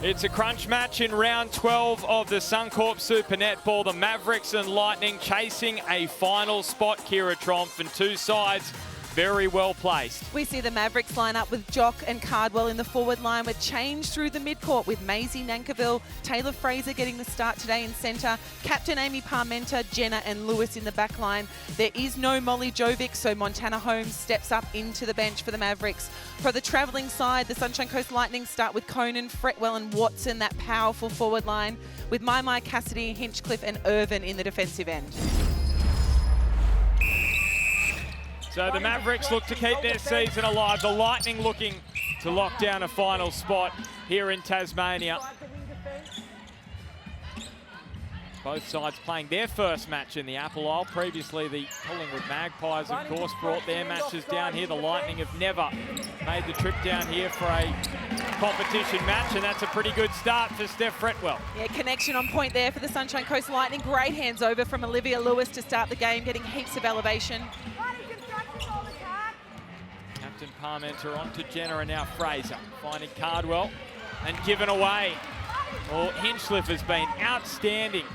It's a crunch match in round 12 of the Suncorp Super Netball. The Mavericks and Lightning chasing a final spot, Kira Tromp, and two sides very well placed. We see the Mavericks line up with Jock and Cardwell in the forward line with change through the midcourt with Maisie Nankerville, Taylor Fraser getting the start today in centre, Captain Amy Parmenter, Jenna and Lewis in the back line. There is no Molly Jovic, so Montana Holmes steps up into the bench for the Mavericks. For the travelling side, the Sunshine Coast Lightning start with Conan, Fretwell and Watson, that powerful forward line, with Mai Cassidy, Hinchcliffe and Irvin in the defensive end. So the Mavericks look to keep their season alive. The Lightning looking to lock down a final spot here in Tasmania. Both sides playing their first match in the Apple Isle. Previously, the Collingwood Magpies, of course, brought their matches down here. The Lightning have never made the trip down here for a competition match, and that's a pretty good start for Steph Fretwell. Yeah, connection on point there for the Sunshine Coast Lightning. Great hands over from Olivia Lewis to start the game, getting heaps of elevation. Captain Parmenter on to Jenna and now Fraser, finding Cardwell and given away. Well, Hinchcliffe has been outstanding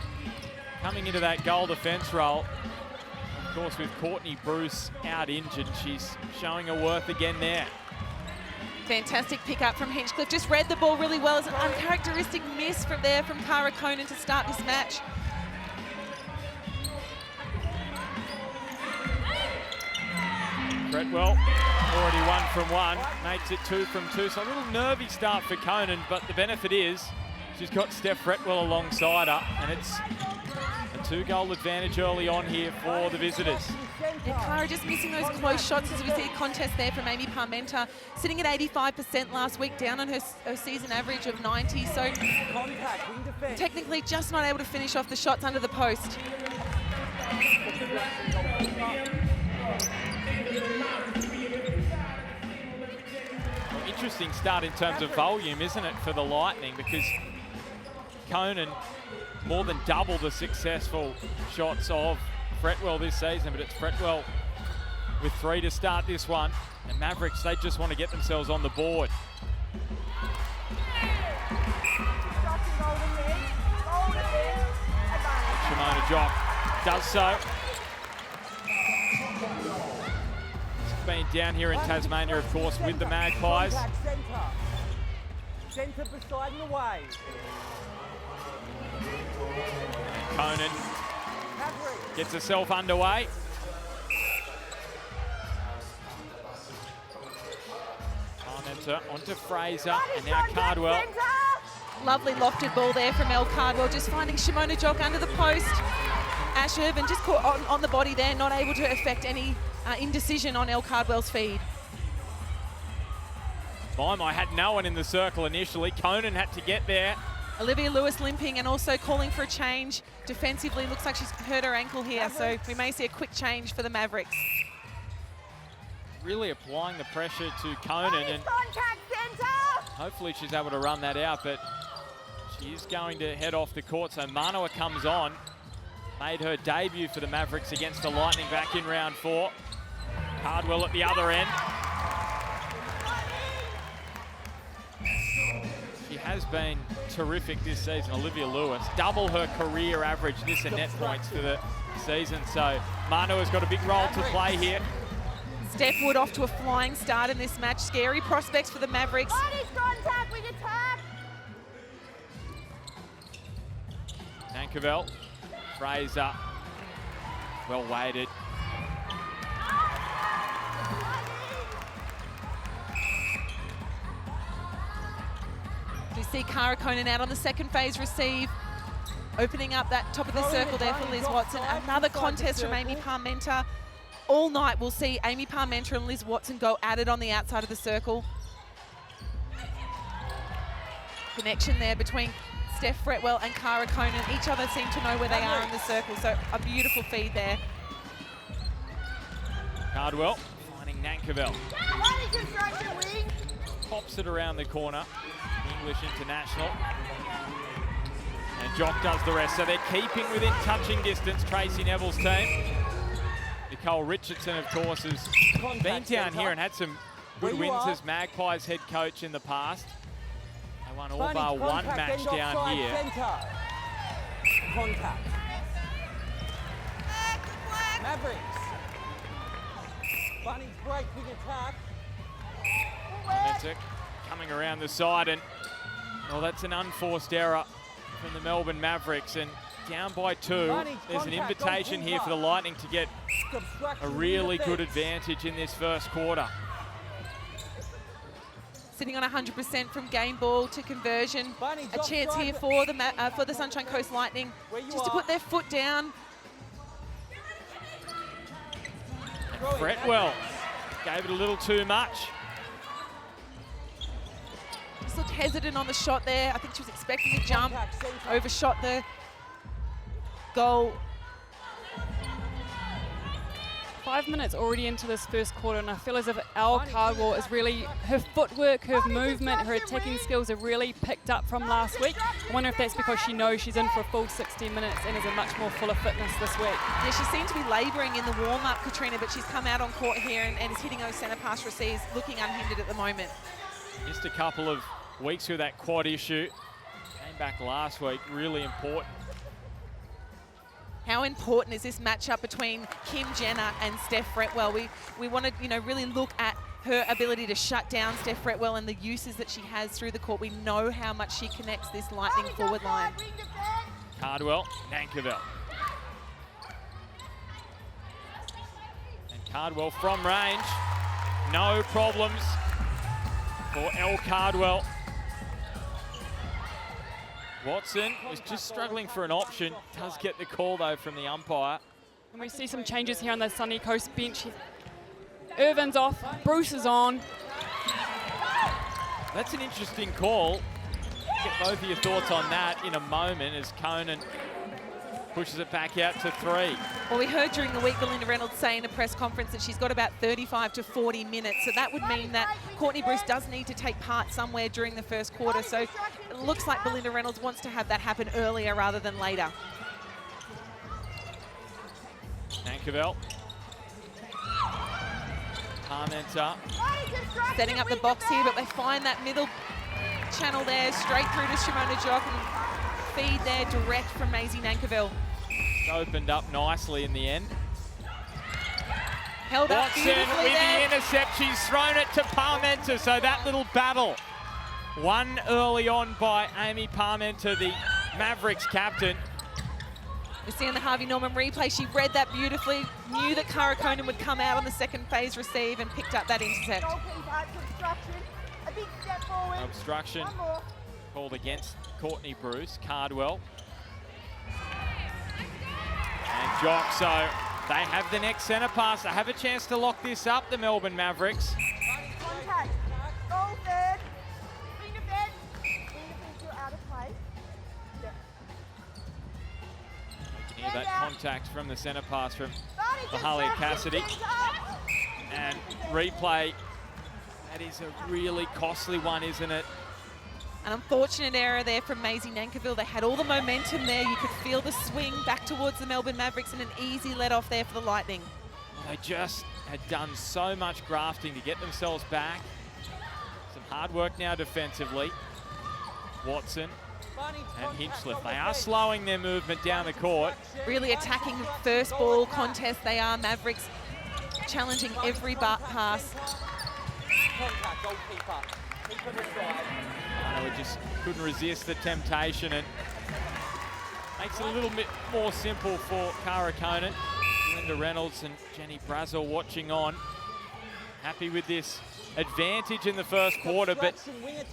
coming into that goal defence role. Of course, with Courtney Bruce out injured, she's showing her worth again there. Fantastic pick up from Hinchcliffe. Just read the ball really well. It's an uncharacteristic miss from there from Cara Conan to start this match. Fretwell already 1 from 1, makes it 2 from 2. So a little nervy start for Conan, but the benefit is she's got Steph Fretwell alongside her, and it's a 2-goal advantage early on here for the visitors. And Cara just missing those close shots as we see a contest there from Amy Parmenter, sitting at 85% last week, down on her season average of 90. So technically just not able to finish off the shots under the post. Interesting start in terms of volume, isn't it, for the Lightning, because Conan more than double the successful shots of Fretwell this season, but it's Fretwell with 3 to start this one. And Mavericks, they just want to get themselves on the board. Shimona Jock does so. Been down here in Tasmania, of course, with the Magpies. Centre beside the way. Conan gets herself underway. Parmenter onto Fraser, and now Cardwell. Lovely lofted ball there from Elle Cardwell, just finding Shimona Jock under the post. Ash Irvin just caught on the body there, not able to affect any indecision on Elle Cardwell's feed. Mai had no one in the circle initially. Conan had to get there. Olivia Lewis limping and also calling for a change defensively. Looks like she's hurt her ankle here, so we may see a quick change for the Mavericks. Really applying the pressure to Conan, and hopefully she's able to run that out, but she is going to head off the court. So Manoa comes on, made her debut for the Mavericks against the Lightning back in round 4. Cardwell at the other end. She has been terrific this season, Olivia Lewis. Double her career average this and net points for the season. So Manoa's got a big role to play here. Steph Wood off to a flying start in this match. Scary prospects for the Mavericks. Nankerville, Fraser, well weighted. You see Cara Conan out on the second phase receive, opening up that top of the circle there for Liz Watson. Another contest from Amy Parmenter. All night we'll see Amy Parmenter and Liz Watson go at it on the outside of the circle. Connection there between Steph Fretwell and Cara Conan. Each other seem to know where they are in the circle, so a beautiful feed there. Cardwell finding Nankerville. Pops it around the corner. English international. And Jock does the rest. So they're keeping within touching distance, Tracy Neville's team. Nicole Richardson, of course, has been down here and had some good wins as Magpies head coach in the past. They One all bar one match down here. Center. Contact. Mavericks. Bunny's break, big attack. Momentic coming around the side, and well, that's an unforced error from the Melbourne Mavericks, and down by 2. There's an invitation here for the Lightning to get a really good advantage in this first quarter. Sitting on 100% from game ball to conversion. A chance here for the Sunshine Coast Lightning just to put their foot down. Fretwell gave it a little too much. Just looked hesitant on the shot there. I think she was expecting to jump, overshot the goal. 5 minutes already into this first quarter, and I feel as if Elle Cardwell is really, her footwork, her movement, her attacking skills have really picked up from last week. I wonder if that's because she knows she's in for a full 60 minutes and is a much more fuller fitness this week. Yeah, she seemed to be labouring in the warm-up, Katrina, but she's come out on court here and is hitting those centre pass receives, looking unhindered at the moment. Just a couple of weeks with that quad issue. Came back last week, really important. How important is this matchup between Kim Jenner and Steph Fretwell? We want to, really look at her ability to shut down Steph Fretwell and the uses that she has through the court. We know how much she connects this Lightning forward line. Cardwell, Nankerville. And Cardwell from range. No problems for Elle Cardwell. Watson was just struggling for an option. Does get the call, though, from the umpire. And we see some changes here on the Sunny Coast bench. Irvin's off, Bruce is on. That's an interesting call. Get both of your thoughts on that in a moment as Conan pushes it back out to 3. Well, we heard during the week Belinda Reynolds say in a press conference that she's got about 35 to 40 minutes. So that would mean that Courtney Bruce does need to take part somewhere during the first quarter. So it looks like Belinda Reynolds wants to have that happen earlier rather than later. Nankerville. Parmenter. Setting up the box here, but they find that middle channel there, straight through to Shimona Jock, and feed there direct from Maisie Nankerville. Opened up nicely in the end. Held up Watson beautifully with there. the intercept. She's thrown it to Parmenter. So that little battle won early on by Amy Parmenter, the Mavericks captain. We're seeing the Harvey Norman replay. She read that beautifully, knew that Cara Conan would come out on the second phase receive and picked up that intercept. A big step forward. Obstruction One more. called against Courtney Bruce. Cardwell. And Jock, so they have the next centre pass. They have a chance to lock this up, the Melbourne Mavericks. Contact. Goal third. Bring the fence. Bring the fence. You're out of play. Yeah. You can hear that contact from the centre pass from Mahalia Cassidy. And replay. That is a really costly one, isn't it? An unfortunate error there from Maisie Nankerville. They had all the momentum there. You could feel the swing back towards the Melbourne Mavericks and an easy let off there for the Lightning. They just had done so much grafting to get themselves back. Some hard work now defensively. Watson and Hinchcliffe. They are slowing their movement down the court. Really attacking first ball contest. They are Mavericks challenging every pass. Contact, goalkeeper. Keep it aside. We just couldn't resist the temptation, and makes it a little bit more simple for Cara Conan. Linda Reynolds and Jenny Brazel watching on. Happy with this advantage in the first quarter, but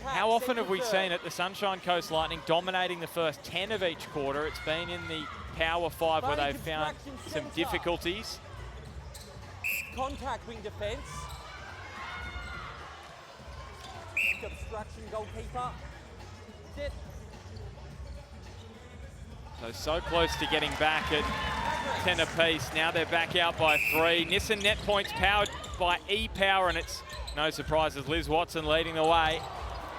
how often have we seen it, the Sunshine Coast Lightning dominating the first 10 of each quarter? It's been in the Power 5 where they've found some difficulties. Contact, wing defence. Obstruction, goalkeeper. Sit. So close to getting back at 10 apiece. Now they're back out by 3. Nissan net points powered by E-Power, and it's no surprises. Liz Watson leading the way.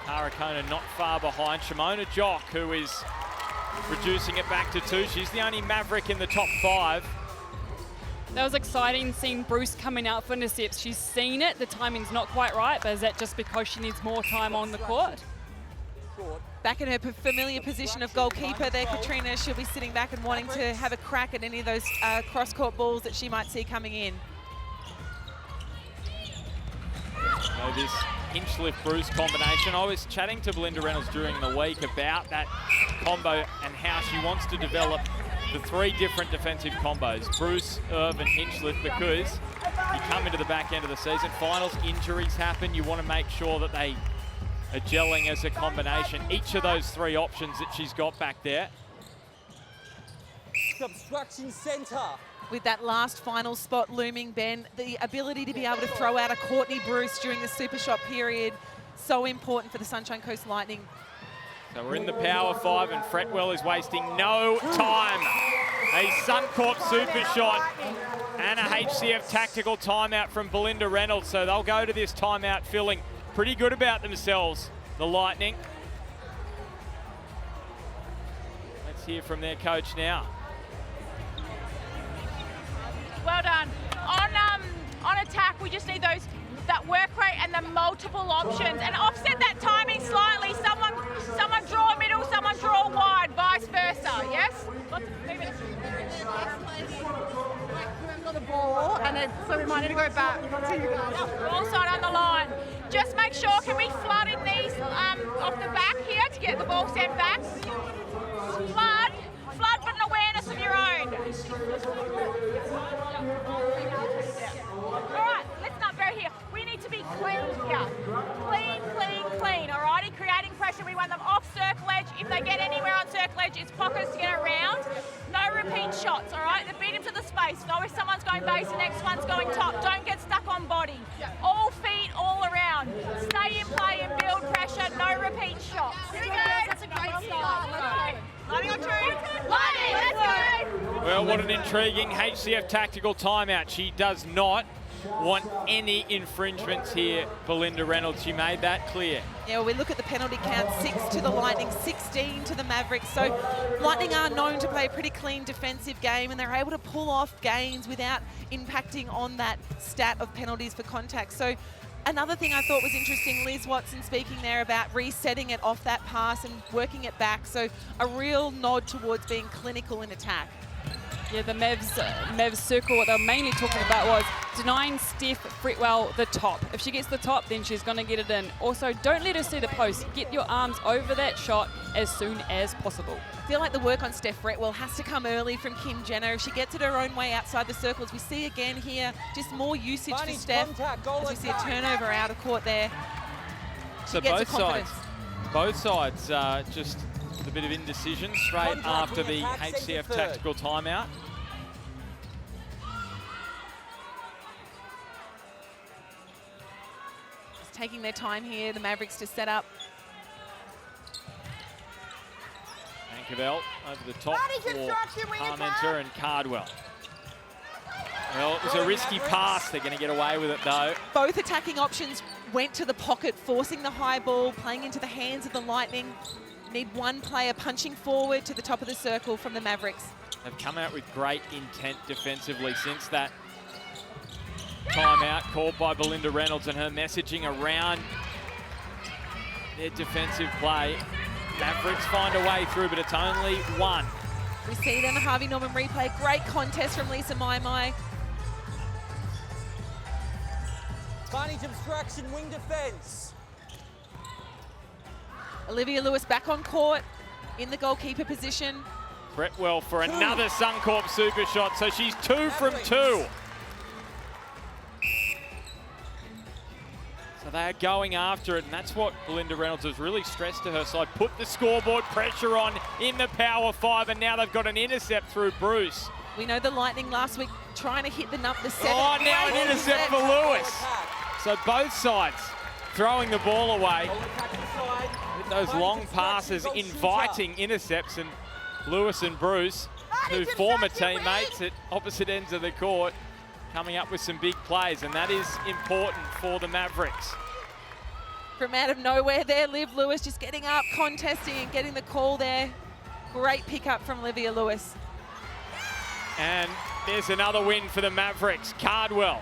Cara Conan not far behind. Shimona Jock, who is reducing it back to 2. She's the only Maverick in the top 5. That was exciting seeing Bruce coming out for intercepts. She's seen it, the timing's not quite right, but is that just because she needs more time on the court? Short. Back in her familiar position of goalkeeper there, Katrina, she'll be sitting back and wanting to have a crack at any of those cross-court balls that she might see coming in. So this Hinchliffe-Bruce combination, I was chatting to Belinda Reynolds during the week about that combo and how she wants to develop the 3 different defensive combos, Bruce, Irv and Hinchliffe, because you come into the back end of the season, finals, injuries happen, you want to make sure that they are gelling as a combination. Each of those 3 options that she's got back there. Obstruction centre. With that last final spot looming, Ben, the ability to be able to throw out a Courtney Bruce during the super shot period, so important for the Sunshine Coast Lightning. So we're in the power 5 and Fretwell is wasting no time. A Suncorp super shot and a HCF tactical timeout from Belinda Reynolds. So they'll go to this timeout feeling pretty good about themselves, the Lightning. Let's hear from their coach now. Well done. On attack, we just need that work rate and the multiple options, and offset that timing slightly. Someone draw middle, someone draw wide, vice versa. Yes. Got the ball, and then so we might need to go back to you guys. Ball side on the line. Just make sure, can we flood in these off the back here to get the ball sent back? Flood, but an awareness of your own. All right, let's not go here. We need to be clean here. Clean. All righty, creating pressure. We want them off circle edge. If they get anywhere on circle edge, it's pockets to get around. No repeat shots, all right? They beat him to the space. Know if someone's going base, the next one's going top. Don't get stuck on body. All feet, all around. Stay in play and build pressure. No repeat shots. Here we go. That's a great start. Lighting on 2. Lighting, let's go. Well, what an intriguing HCF tactical timeout. She does not want any infringements here, Belinda Reynolds. She made that clear. Yeah, well, we look at the penalty count, 6 to the Lightning, 16 to the Mavericks. So Lightning are known to play a pretty clean defensive game, and they're able to pull off gains without impacting on that stat of penalties for contact. So another thing I thought was interesting, Liz Watson speaking there about resetting it off that pass and working it back. So a real nod towards being clinical in attack. Yeah, the Mavs circle, what they were mainly talking about was denying Steph Fretwell the top. If she gets the top, then she's going to get it in. Also, don't let her see the post. Get your arms over that shot as soon as possible. I feel like the work on Steph Fretwell has to come early from Kim Jenner. If she gets it her own way outside the circles, we see again here just more usage for Steph. As we see a turnover out of court there. So both sides just a bit of indecision straight after the HCF tactical timeout. Just taking their time here, the Mavericks to set up. Mankerveld over the top for Parmenter and Cardwell. Well, it was a risky pass. They're going to get away with it though. Both attacking options went to the pocket, forcing the high ball, playing into the hands of the Lightning. Need one player punching forward to the top of the circle from the Mavericks. They've come out with great intent defensively since that timeout called by Belinda Reynolds, and her messaging around their defensive play. Mavericks find a way through, but it's only 1. We see it on the Harvey Norman replay. Great contest from Lisa Mai. Advantage obstruction, wing defence. Olivia Lewis back on court in the goalkeeper position. Fretwell for another Suncorp super shot, so she's 2 from 2. So they are going after it, and that's what Belinda Reynolds has really stressed to her side. Put the scoreboard pressure on in the power 5, and now they've got an intercept through Bruce. We know the Lightning last week trying to hit the 7. Oh, now an intercept for Lewis. So both sides throwing the ball away. With those long passes inviting intercepts, and Lewis and Bruce, 2 former teammates at opposite ends of the court, coming up with some big plays, and that is important for the Mavericks. From out of nowhere there, Liv Lewis just getting up, contesting and getting the call there. Great pickup from Olivia Lewis. And there's another win for the Mavericks. Cardwell.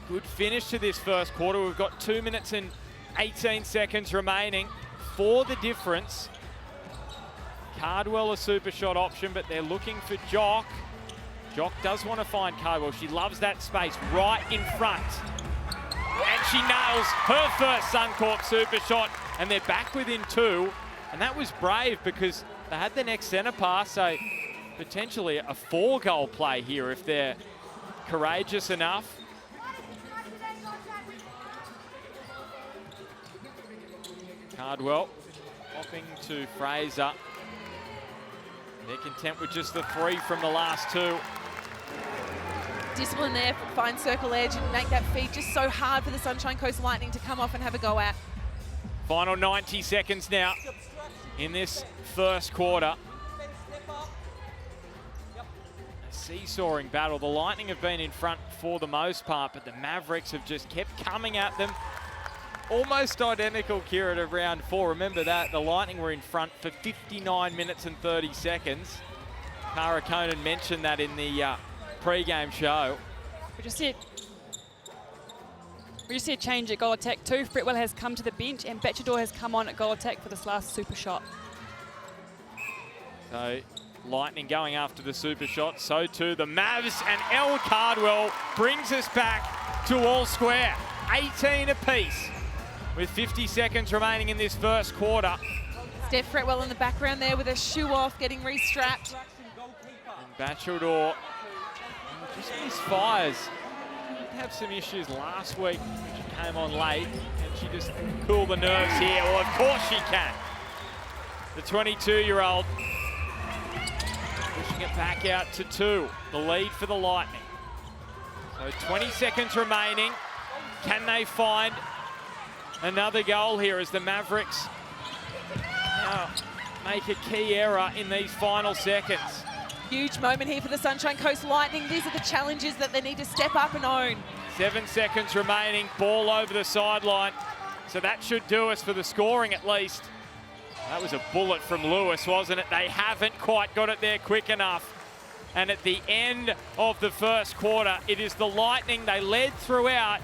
Good finish to this first quarter. We've got 2 minutes and 18 seconds remaining. for the difference. Cardwell a super shot option, but they're looking for Jock. Jock does want to find Cardwell. She loves that space right in front. And she nails her first Suncorp super shot, and they're back within 2. And that was brave because they had the next centre pass, so potentially a 4-goal play here if they're courageous enough. Cardwell hopping to Fraser. They're content with just the 3 from the last 2. Discipline there, find circle edge and make that feed just so hard for the Sunshine Coast Lightning to come off and have a go at. Final 90 seconds now in this first quarter. A seesawing battle. The Lightning have been in front for the most part, but the Mavericks have just kept coming at them. Almost identical, Kira, to round 4. Remember that, the Lightning were in front for 59 minutes and 30 seconds. Cara Conan mentioned that in the pre-game show. We just see a change at goal attack too. Fretwell has come to the bench and Bachador has come on at goal attack for this last super shot. So Lightning going after the super shot, so too the Mavs, and Elle Cardwell brings us back to all square. 18 apiece with 50 seconds remaining in this first quarter. Steph Fretwell in the background there with a shoe off, getting restrapped. And Bachador just misfires. She did have some issues last week when she came on late, and she just cooled the nerves here. Well, of course she can. The 22-year-old pushing it back out to 2. The lead for the Lightning. So 20 seconds remaining. Can they find another goal here as the Mavericks now make a key error in these final seconds? Huge moment here for the Sunshine Coast Lightning. These are the challenges that they need to step up and own. 7 seconds remaining, ball over the sideline. So that should do us for the scoring at least. That was a bullet from Lewis, wasn't it? They haven't quite got it there quick enough. And at the end of the first quarter, it is the Lightning. They led throughout.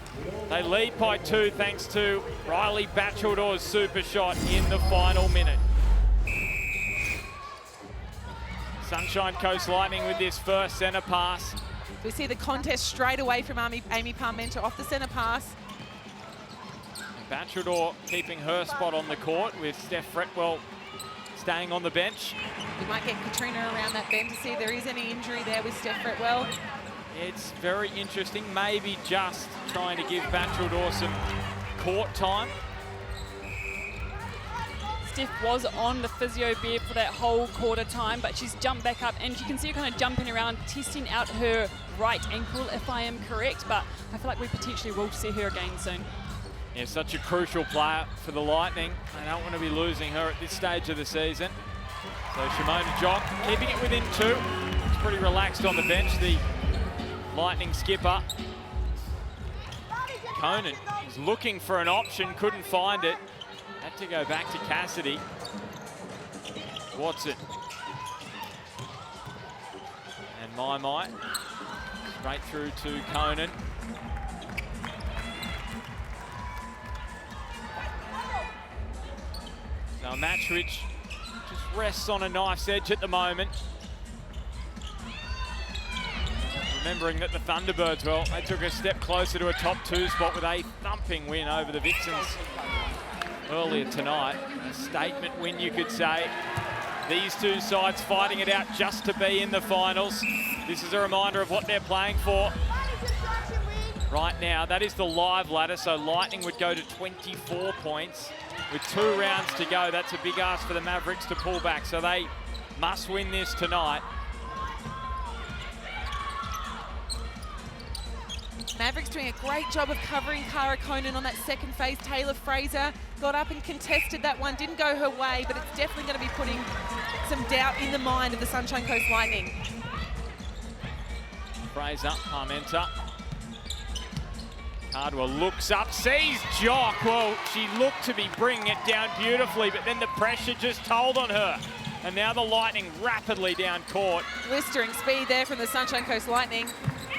They lead by 2 thanks to Riley Bachador's super shot in the final minute. Sunshine Coast Lightning with this first centre pass. We see the contest straight away from Amy Parmenter off the centre pass. Bachador keeping her spot on the court with Steph Fretwell staying on the bench. We might get Katrina around that bend to see if there is any injury there with Steph Fretwell. It's very interesting, maybe just trying to give Bachador some court time. Steph was on the physio bed for that whole quarter time, but she's jumped back up and you can see her kind of jumping around, testing out her right ankle, if I am correct, but I feel like we potentially will see her again soon. Yeah, such a crucial player for the Lightning. They don't want to be losing her at this stage of the season. So Shimona Jock keeping it within 2. It's pretty relaxed on the bench, the Lightning skipper. Conan is looking for an option, couldn't find it. Had to go back to Cassidy. Watson. And My straight through to Conan. Now Matchridge just rests on a knife's edge at the moment. Remembering that the Thunderbirds, well, they took a step closer to a top 2 spot with a thumping win over the Vixens earlier tonight. A statement win, you could say. These two sides fighting it out just to be in the finals. This is a reminder of what they're playing for right now. That is the live ladder, so Lightning would go to 24 points. With 2 rounds to go, that's a big ask for the Mavericks to pull back, so they must win this tonight. Mavericks doing a great job of covering Cara Conan on that second phase. Taylor Fraser got up and contested that one. Didn't go her way, but it's definitely going to be putting some doubt in the mind of the Sunshine Coast Lightning. Fraser, Parmenter. Cardwell looks up, sees Jock. Well, she looked to be bringing it down beautifully, but then the pressure just told on her. And now the Lightning rapidly down court. Blistering speed there from the Sunshine Coast Lightning.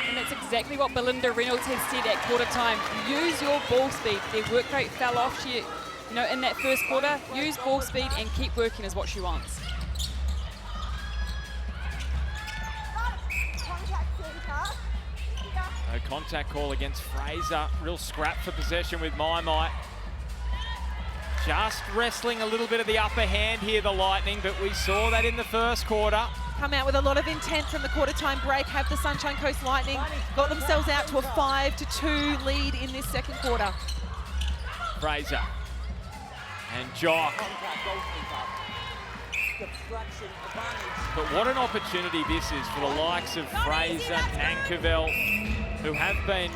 And that's exactly what Belinda Reynolds has said at quarter time. Use your ball speed. Their work rate fell off. She You know, in that first quarter, use ball speed and keep working is what she wants. Contact centre. Here. No contact call against Fraser. Real scrap for possession with My. Just wrestling a little bit of the upper hand here, the Lightning, but we saw that in the first quarter. Come out with a lot of intent from the quarter time break. Have the Sunshine Coast Lightning got themselves out to a 5-2 lead in this second quarter. Fraser and Jock. Contact goalkeeper. Obstruction advantage. But what an opportunity this is for the likes of Fraser, Nankerville, who have been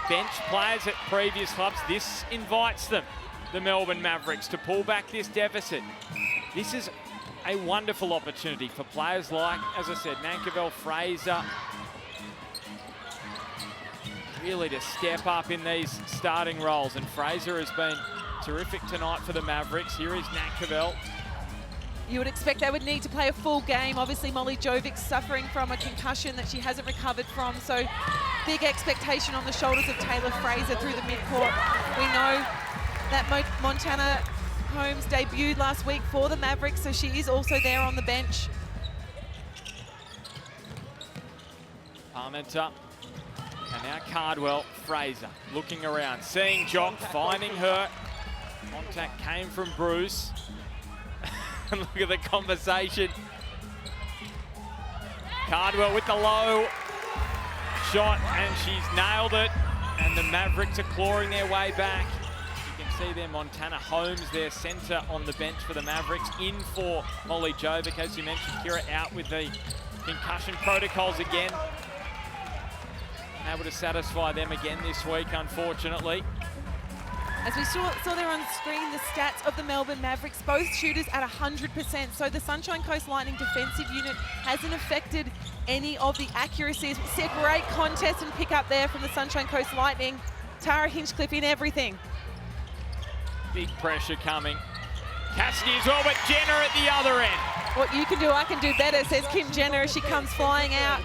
bench players at previous clubs. This invites them, the Melbourne Mavericks, to pull back this deficit. This is a wonderful opportunity for players like, as I said, Nankerville, Fraser, really to step up in these starting roles. And Fraser has been terrific tonight for the Mavericks. Here is Nankerville. You would expect they would need to play a full game. Obviously, Molly Jovic's suffering from a concussion that she hasn't recovered from. So big expectation on the shoulders of Taylor Fraser through the midcourt. We know that Montana Holmes debuted last week for the Mavericks, so she is also there on the bench. Parmenter. And now Cardwell, Fraser looking around, seeing Jock, finding her. Contact came from Bruce. And look at the conversation. Cardwell with the low shot, and she's nailed it. And the Mavericks are clawing their way back. You can see there Montana Holmes, their centre on the bench for the Mavericks, in for Molly Jovic. As you mentioned, Kira out with the concussion protocols again. Able to satisfy them again this week, unfortunately. As we saw there on screen, the stats of the Melbourne Mavericks, both shooters at 100%. So the Sunshine Coast Lightning defensive unit hasn't affected any of the accuracies. We see a great contest and pick up there from the Sunshine Coast Lightning. Tara Hinchcliffe in everything. Big pressure coming. Cassidy as well, but Jenner at the other end. What you can do, I can do better, says Kim Jenner as she comes flying out.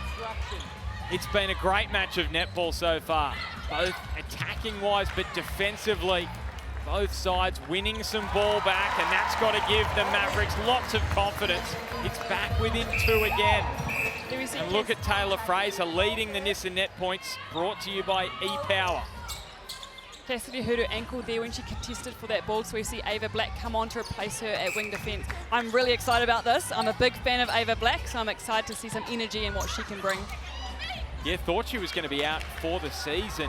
It's been a great match of netball so far, both attacking-wise, but defensively, both sides winning some ball back, and that's got to give the Mavericks lots of confidence. It's back within 2 again. And look at Taylor Fraser leading the Nissa net points, brought to you by E-Power. Cassidy hurt her ankle there when she contested for that ball, so we see Ava Black come on to replace her at wing defence. I'm really excited about this. I'm a big fan of Ava Black, so I'm excited to see some energy and what she can bring. Yeah, thought she was going to be out for the season.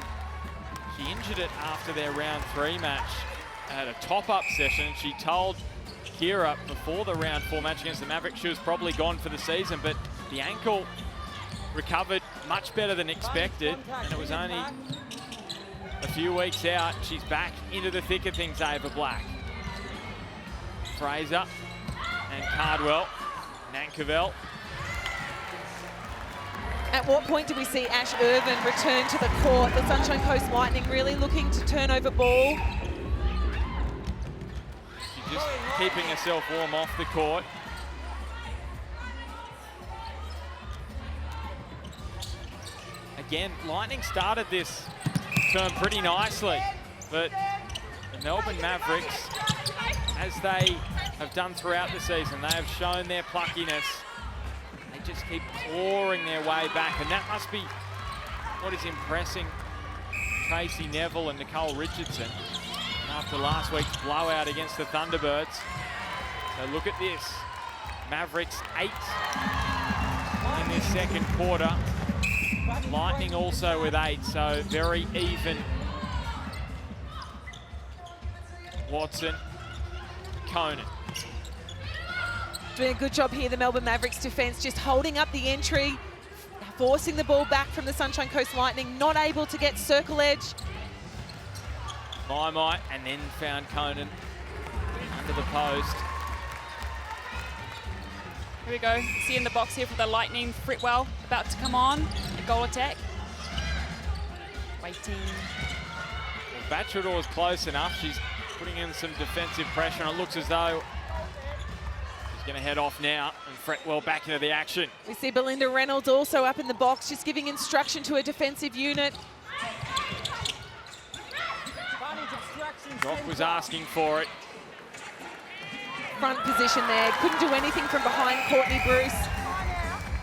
She injured it after their round 3 match at a top-up session. She told Kira before the round 4 match against the Mavericks she was probably gone for the season, but the ankle recovered much better than expected, and it was only a few weeks out. She's back into the thick of things, Ava Black. Fraser and Cardwell, Nankerville. At what point do we see Ash Irvin return to the court? The Sunshine Coast Lightning really looking to turn over ball. She's just keeping herself warm off the court. Again, Lightning started this term pretty nicely, but the Melbourne Mavericks, as they have done throughout the season, they have shown their pluckiness. Just keep clawing their way back, and that must be what is impressing Tracy Neville and Nicole Richardson after last week's blowout against the Thunderbirds. So look at this, Mavericks 8 in this second quarter, Lightning also with 8, so very even. Watson, Conan. Doing a good job here, the Melbourne Mavericks defence, just holding up the entry, forcing the ball back from the Sunshine Coast Lightning, not able to get circle edge. My, and then found Conan under the post. Here we go. See in the box here for the Lightning, Fritwell about to come on, a goal attack. Waiting. Well, Bachelor is close enough. She's putting in some defensive pressure, and it looks as though going to head off now, and Fretwell back into the action. We see Belinda Reynolds also up in the box, just giving instruction to a defensive unit. Jock was asking for it. Front position there. Couldn't do anything from behind Courtney Bruce.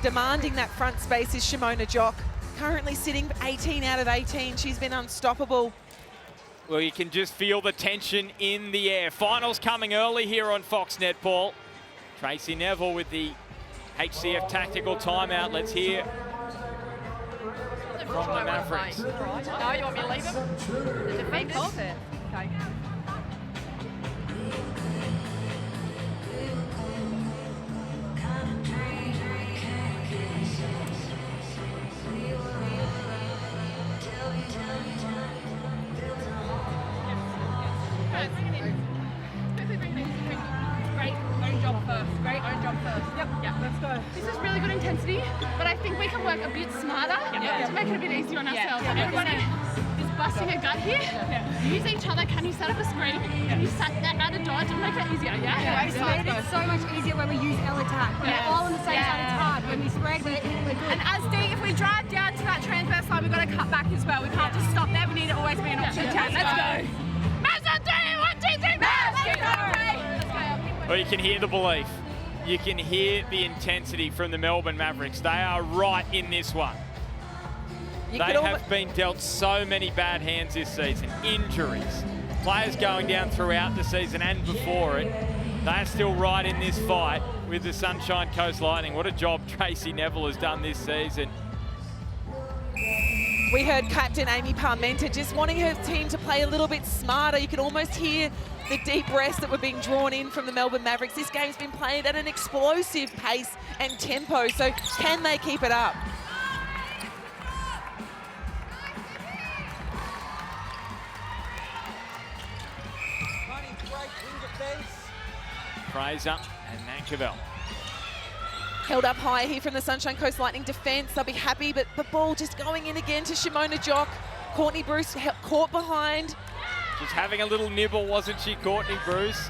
Demanding that front space is Shimona Jock. Currently sitting 18 out of 18. She's been unstoppable. Well, you can just feel the tension in the air. Finals coming early here on Fox Netball. Tracy Neville with the HCF tactical timeout. Let's hear from the Mavericks. No, you want me to leave him? The defenders? Okay. Great own job first. Yep, let's go. This is really good intensity, but I think we can work a bit smarter to make it a bit easier on ourselves. Everybody is busting a gut here. Use each other. Can you set up a screen? Can you add a dodge and make it easier? It's made it so much easier when we use L attack. When we're all on the same side, it's hard. When we spread, we're good. And as D, if we drive down to that transverse line, we've got to cut back as well. We can't just stop there. We need to always be an option attack. Let's go. Mavs on 3, 1, 2, 3, Mavs! Let's go. Well, you can hear the belief. You can hear the intensity from the Melbourne Mavericks. They are right in this one. They have been dealt so many bad hands this season. Injuries, players going down throughout the season and before it. They're still right in this fight with the Sunshine Coast Lightning. What a job Tracy Neville has done this season. We heard Captain Amy Parmenter just wanting her team to play a little bit smarter. You could almost hear the deep breaths that were being drawn in from the Melbourne Mavericks. This game's been played at an explosive pace and tempo, so can they keep it up? Fraser and Mankiewicz. Held up high here from the Sunshine Coast Lightning defence. They'll be happy, but the ball just going in again to Shimona Jock. Courtney Bruce caught behind. Just having a little nibble, wasn't she, Courtney Bruce?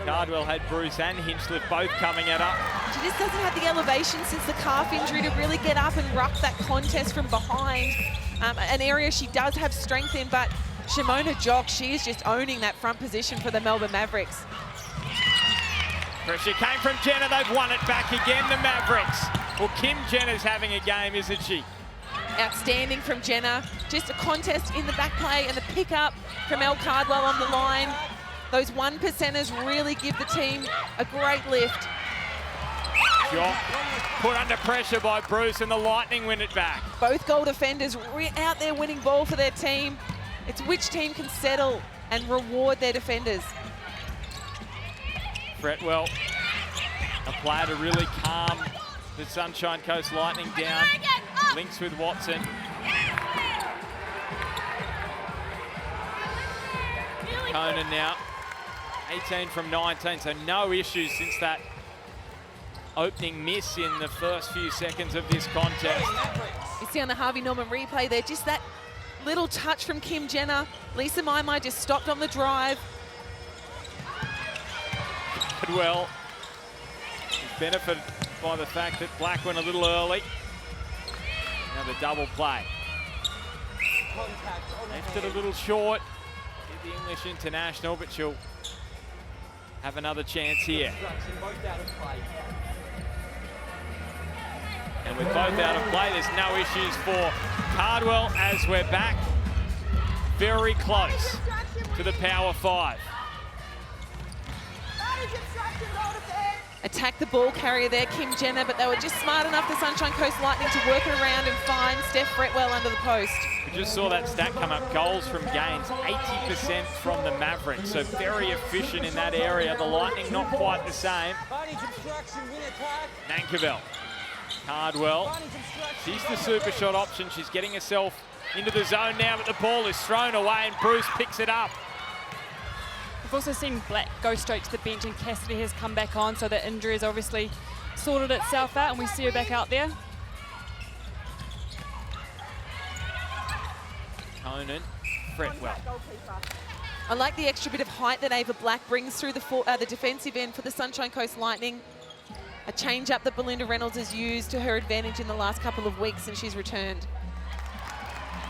Cardwell had Bruce and Hinchliffe both coming at her. She just doesn't have the elevation since the calf injury to really get up and ruck that contest from behind. An area she does have strength in, but Shimona Jock, she is just owning that front position for the Melbourne Mavericks. Pressure came from Jenner. They've won it back again, the Mavericks. Well, Kim Jenner's having a game, isn't she? Outstanding from Jenner. Just a contest in the back play and the pickup from Elle Cardwell on the line. Those 1%ers really give the team a great lift. Jock put under pressure by Bruce and the Lightning win it back. Both goal defenders out there winning ball for their team. It's which team can settle and reward their defenders. Fretwell, a player to really calm the Sunshine Coast Lightning down. Links with Watson. Conan now, 18 from 19, so no issues since that opening miss in the first few seconds of this contest. You see on the Harvey Norman replay there, just that little touch from Kim Jenner. Lisa Maimai just stopped on the drive. Well, he's benefited by the fact that Black went a little early. Now the double play. Left it a little short. Did the English international, but she'll have another chance here. And with both out of play, there's no issues for Cardwell as we're back very close to the Power 5. Attack the ball carrier there, Kim Jenner, but they were just smart enough, the Sunshine Coast Lightning, to work it around and find Steph Fretwell under the post. We just saw that stat come up, goals from games, 80% from the Mavericks, so very efficient in that area. The Lightning not quite the same. Mankiewicz, Cardwell, she's the super shot option. She's getting herself into the zone now, but the ball is thrown away and Bruce picks it up. We've also seen Black go straight to the bench and Cassidy has come back on, so the injury has obviously sorted itself out and we see her back out there. Conan, Fretwell. I like the extra bit of height that Ava Black brings through the defensive end for the Sunshine Coast Lightning. A change-up that Belinda Reynolds has used to her advantage in the last couple of weeks since she's returned.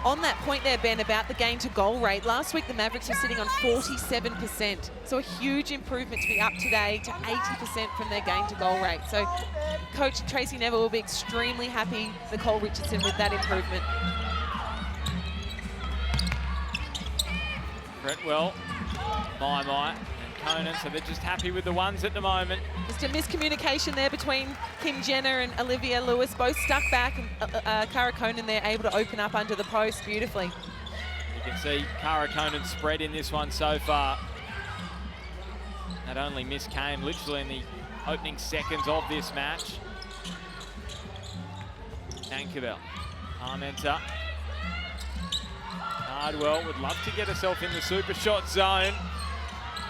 On that point there, Ben, about the gain to goal rate, last week the Mavericks were sitting on 47%. So a huge improvement to be up today to 80% from their gain to goal rate. So Coach Tracy Neville will be extremely happy, Nicole Richardson, with that improvement. Fretwell, and Conan, so they're just happy with the ones at the moment. Just a miscommunication there between Kim Jenner and Olivia Lewis, both stuck back, and Cara Conan there able to open up under the post beautifully. You can see Cara Conan's spread in this one so far. That only miss came literally in the opening seconds of this match. Nankerville, Parmenter. Cardwell would love to get herself in the super shot zone,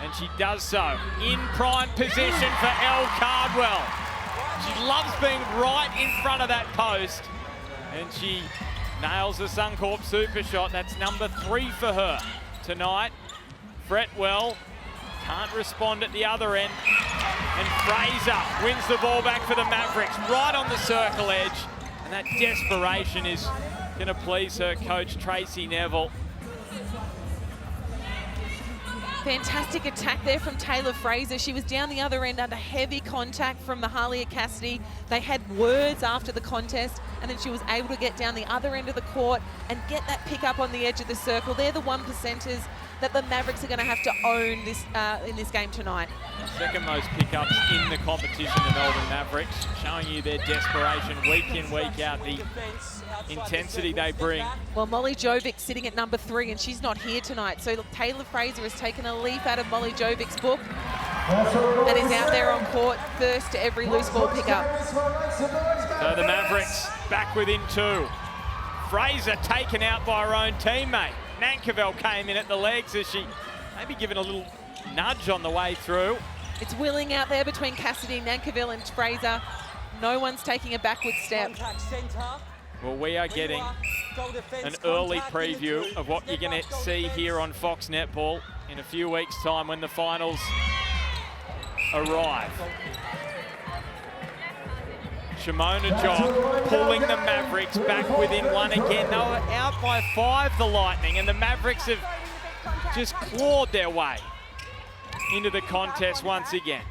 and she does so in prime position for Elle Cardwell. She loves being right in front of that post, and she nails the Suncorp super shot. That's number 3 for her tonight. Fretwell can't respond at the other end, and Fraser wins the ball back for the Mavericks right on the circle edge, and that desperation is going to please her coach, Tracy Neville. Fantastic attack there from Taylor Fraser. She was down the other end under heavy contact from Mahalia Cassidy. They had words after the contest, and then she was able to get down the other end of the court and get that pick up on the edge of the circle. They're the 1%ers that the Mavericks are going to have to own this in this game tonight. Second most pickups in the competition, the Melbourne Mavericks, showing you their desperation week in, week out, the intensity they bring. Well, Molly Jovic sitting at number 3, and she's not here tonight. So Taylor Fraser has taken a leaf out of Molly Jovic's book and is out there on court first to every loose ball pickup. So the Mavericks back within 2. Fraser taken out by her own teammate. Nankerville came in at the legs as she maybe given a little nudge on the way through. It's willing out there between Cassidy, Nankerville and Fraser. No one's taking a backward step. Well, we are getting an early preview of what you're going to see here on Fox Netball in a few weeks' time when the finals arrive. Shimona Jock pulling the Mavericks back within 1 again. They were out by 5, the Lightning, and the Mavericks have just clawed their way into the contest once again.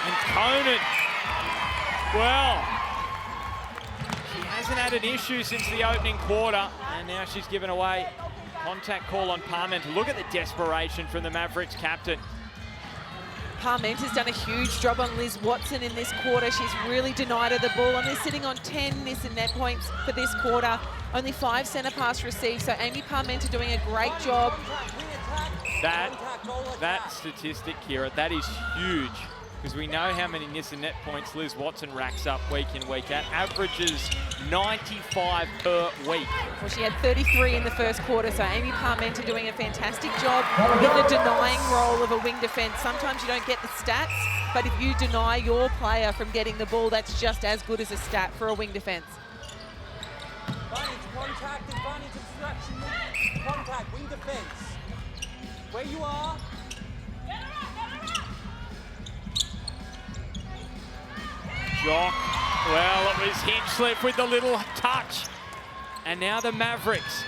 And Conan, well, she hasn't had an issue since the opening quarter, and now she's given away contact call on Parmenter. Look at the desperation from the Mavericks captain. Parmenter's done a huge job on Liz Watson in this quarter. She's really denied her the ball, and they're sitting on 10 miss and net points for this quarter. Only 5 centre pass received, so Amy Parmenter doing a great job. That statistic, Kira, that is huge, because we know how many miss and net points Liz Watson racks up week in, week out. Averages 95 per week. Well, she had 33 in the first quarter, so Amy Parmenter doing a fantastic job in the denying role of a wing defence. Sometimes you don't get the stats, but if you deny your player from getting the ball, that's just as good as a stat for a wing defence. Advantage, contact, advantage, obstruction, contact, wing defence. Where you are. Jock, well, it was Hinchliffe with the little touch. And now the Mavericks.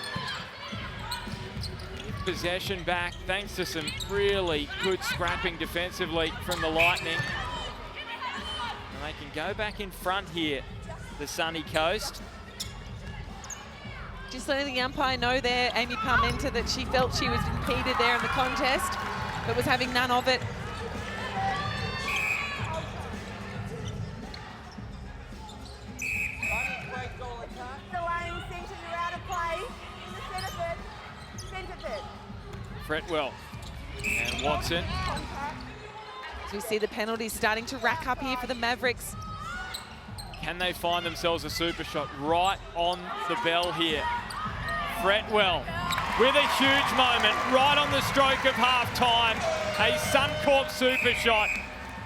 Possession back, thanks to some really good scrapping defensively from the Lightning. And they can go back in front here, the sunny coast. Just letting the umpire know there, Amy Parmenter, that she felt she was impeded there in the contest, but was having none of it. Fretwell and Watson. So we see the penalties starting to rack up here for the Mavericks. Can they find themselves a super shot right on the bell here? Fretwell with a huge moment right on the stroke of half-time. A Suncorp super shot.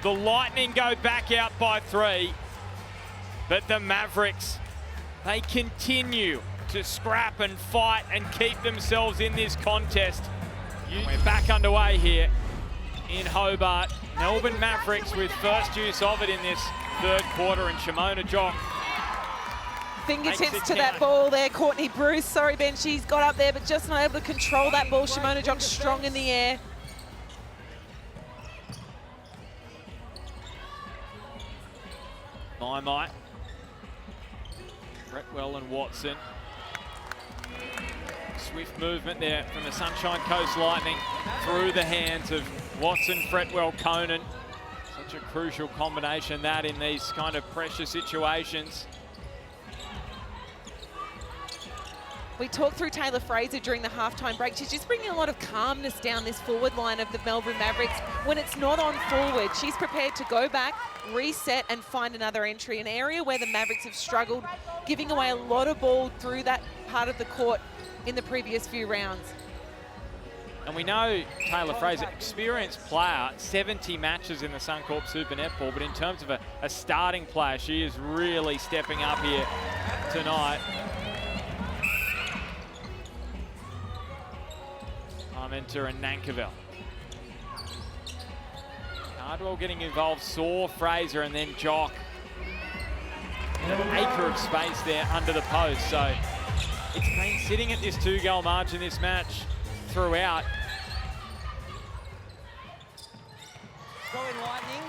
The Lightning go back out by 3. But the Mavericks, they continue to scrap and fight and keep themselves in this contest. We're back underway here in Hobart. Melbourne Mavericks with first use of it in this third quarter, and Shimona Jock Fingertips to that ball there, Courtney Bruce. Sorry, Ben, she's got up there, but just not able to control that ball. Shimona Jock strong in the air. My. Fretwell and Watson. Swift movement there from the Sunshine Coast Lightning through the hands of Watson, Fretwell, Conan. Such a crucial combination that in these kind of pressure situations. We talked through Taylor Fraser during the halftime break. She's just bringing a lot of calmness down this forward line of the Melbourne Mavericks. When it's not on forward, she's prepared to go back, reset and find another entry, an area where the Mavericks have struggled, giving away a lot of ball through that part of the court in the previous few rounds. And we know Taylor Fraser, experienced player, 70 matches in the Suncorp Super Netball, but in terms of a starting player, she is really stepping up here tonight. Parmenter and Nankerville. Cardwell getting involved, saw Fraser and then Jock. An acre of space there under the post, so it's been sitting at this 2-goal margin this match throughout. Going Lightning.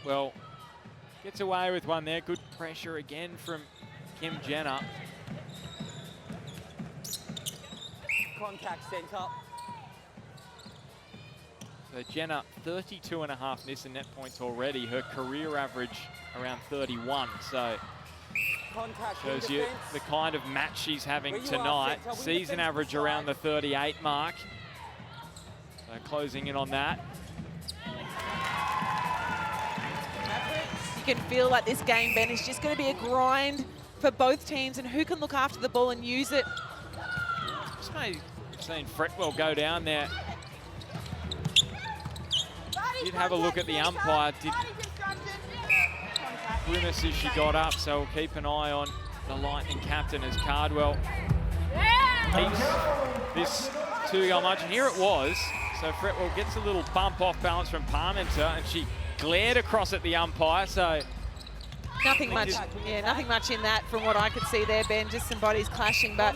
Well, gets away with one there. Good pressure again from Kim Jenner. Contact centre. So Jenner, 32.5 Nissan net points already. Her career average around 31. So Contact shows you the kind of match she's having tonight. Season average around the 38 mark. So closing in on that. You can feel like this game, Ben, is just going to be a grind for both teams, and who can look after the ball and use it. Just maybe seen Fretwell go down there. Did have a look at the umpire. Did grimace as she got up, so we'll keep an eye on the Lightning captain as Cardwell keeps this 2-goal margin. Here it was. So Fretwell gets a little bump off balance from Parmenter, and she glared across at the umpire. So nothing much in that from what I could see there, Ben. Just some bodies clashing, but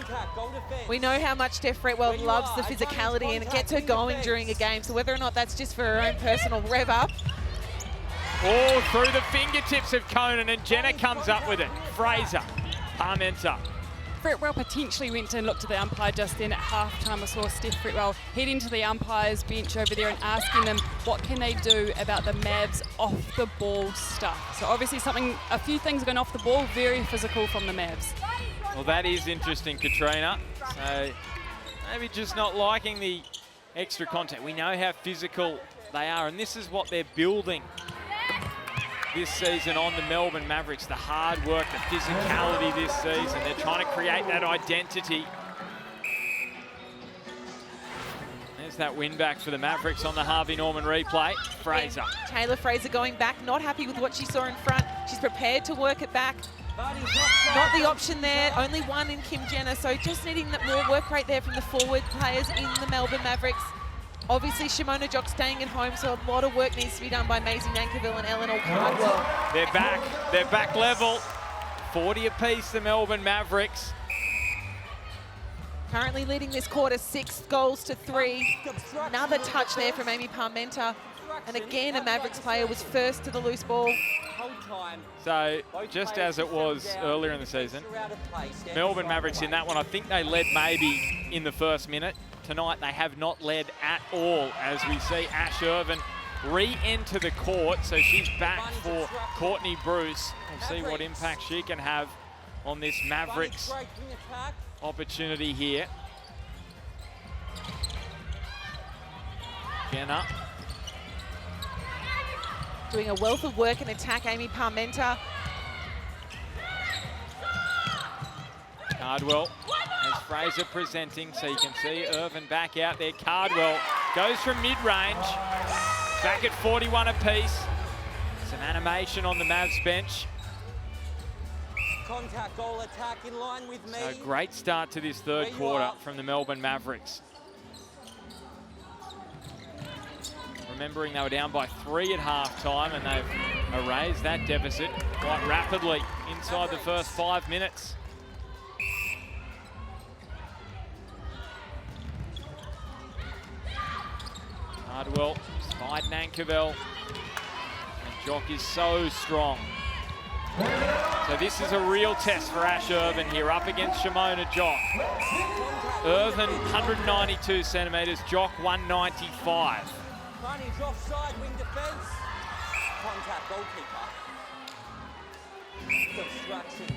we know how much Steph Fretwell loves the physicality, and it gets her going during a game. So whether or not that's just for her own personal rev up. All through the fingertips of Conan, and Jenner comes up with it. Fraser, Parmenter. Fretwell potentially went and looked at the umpire just then at halftime. I saw Steph Fretwell head into the umpire's bench over there and asking them what can they do about the Mavs off the ball stuff. So obviously a few things are going off the ball, very physical from the Mavs. Well, that is interesting, Katrina. So maybe just not liking the extra contact. We know how physical they are, and this is what they're building this season on the Melbourne Mavericks. The hard work, the physicality this season. They're trying to create that identity. There's that win back for the Mavericks on the Harvey Norman replay. Fraser. Taylor Fraser going back, not happy with what she saw in front. She's prepared to work it back. Not the option there, only one in Kim Jenner, so just needing that more work rate there from the forward players in the Melbourne Mavericks. Obviously, Shimona Jock staying at home, so a lot of work needs to be done by Maisie Nankerville and Eleanor Cardwell. They're back level. 40 apiece, the Melbourne Mavericks. Currently leading this quarter 6 goals to 3. Another touch there from Amy Parmenter. And again, a Mavericks player was first to the loose ball. So, just as it was earlier in the season, Melbourne Mavericks in that one, I think they led maybe in the first minute. Tonight they have not led at all, as we see Ash Irvin re-enter the court. So she's back for Courtney Bruce. We'll see what impact she can have on this Mavericks opportunity here. Jenner. Doing a wealth of work and attack, Amy Parmenter. Cardwell as Fraser presenting, so you can see Irvin back out there. Cardwell goes from mid-range, back at 41 apiece. Some animation on the Mavs bench. Contact goal attack in line with me. So great start to this third quarter from the Melbourne Mavericks. Remembering they were down by 3 at half-time, and they've erased that deficit quite rapidly inside the first 5 minutes. Cardwell spied Nankerville, and Jock is so strong. So this is a real test for Ash Irvin here, up against Shimona Jock. Irvin, 192 centimetres, Jock, 195. Carnage offside, wing defence. Contact, goalkeeper. Obstruction.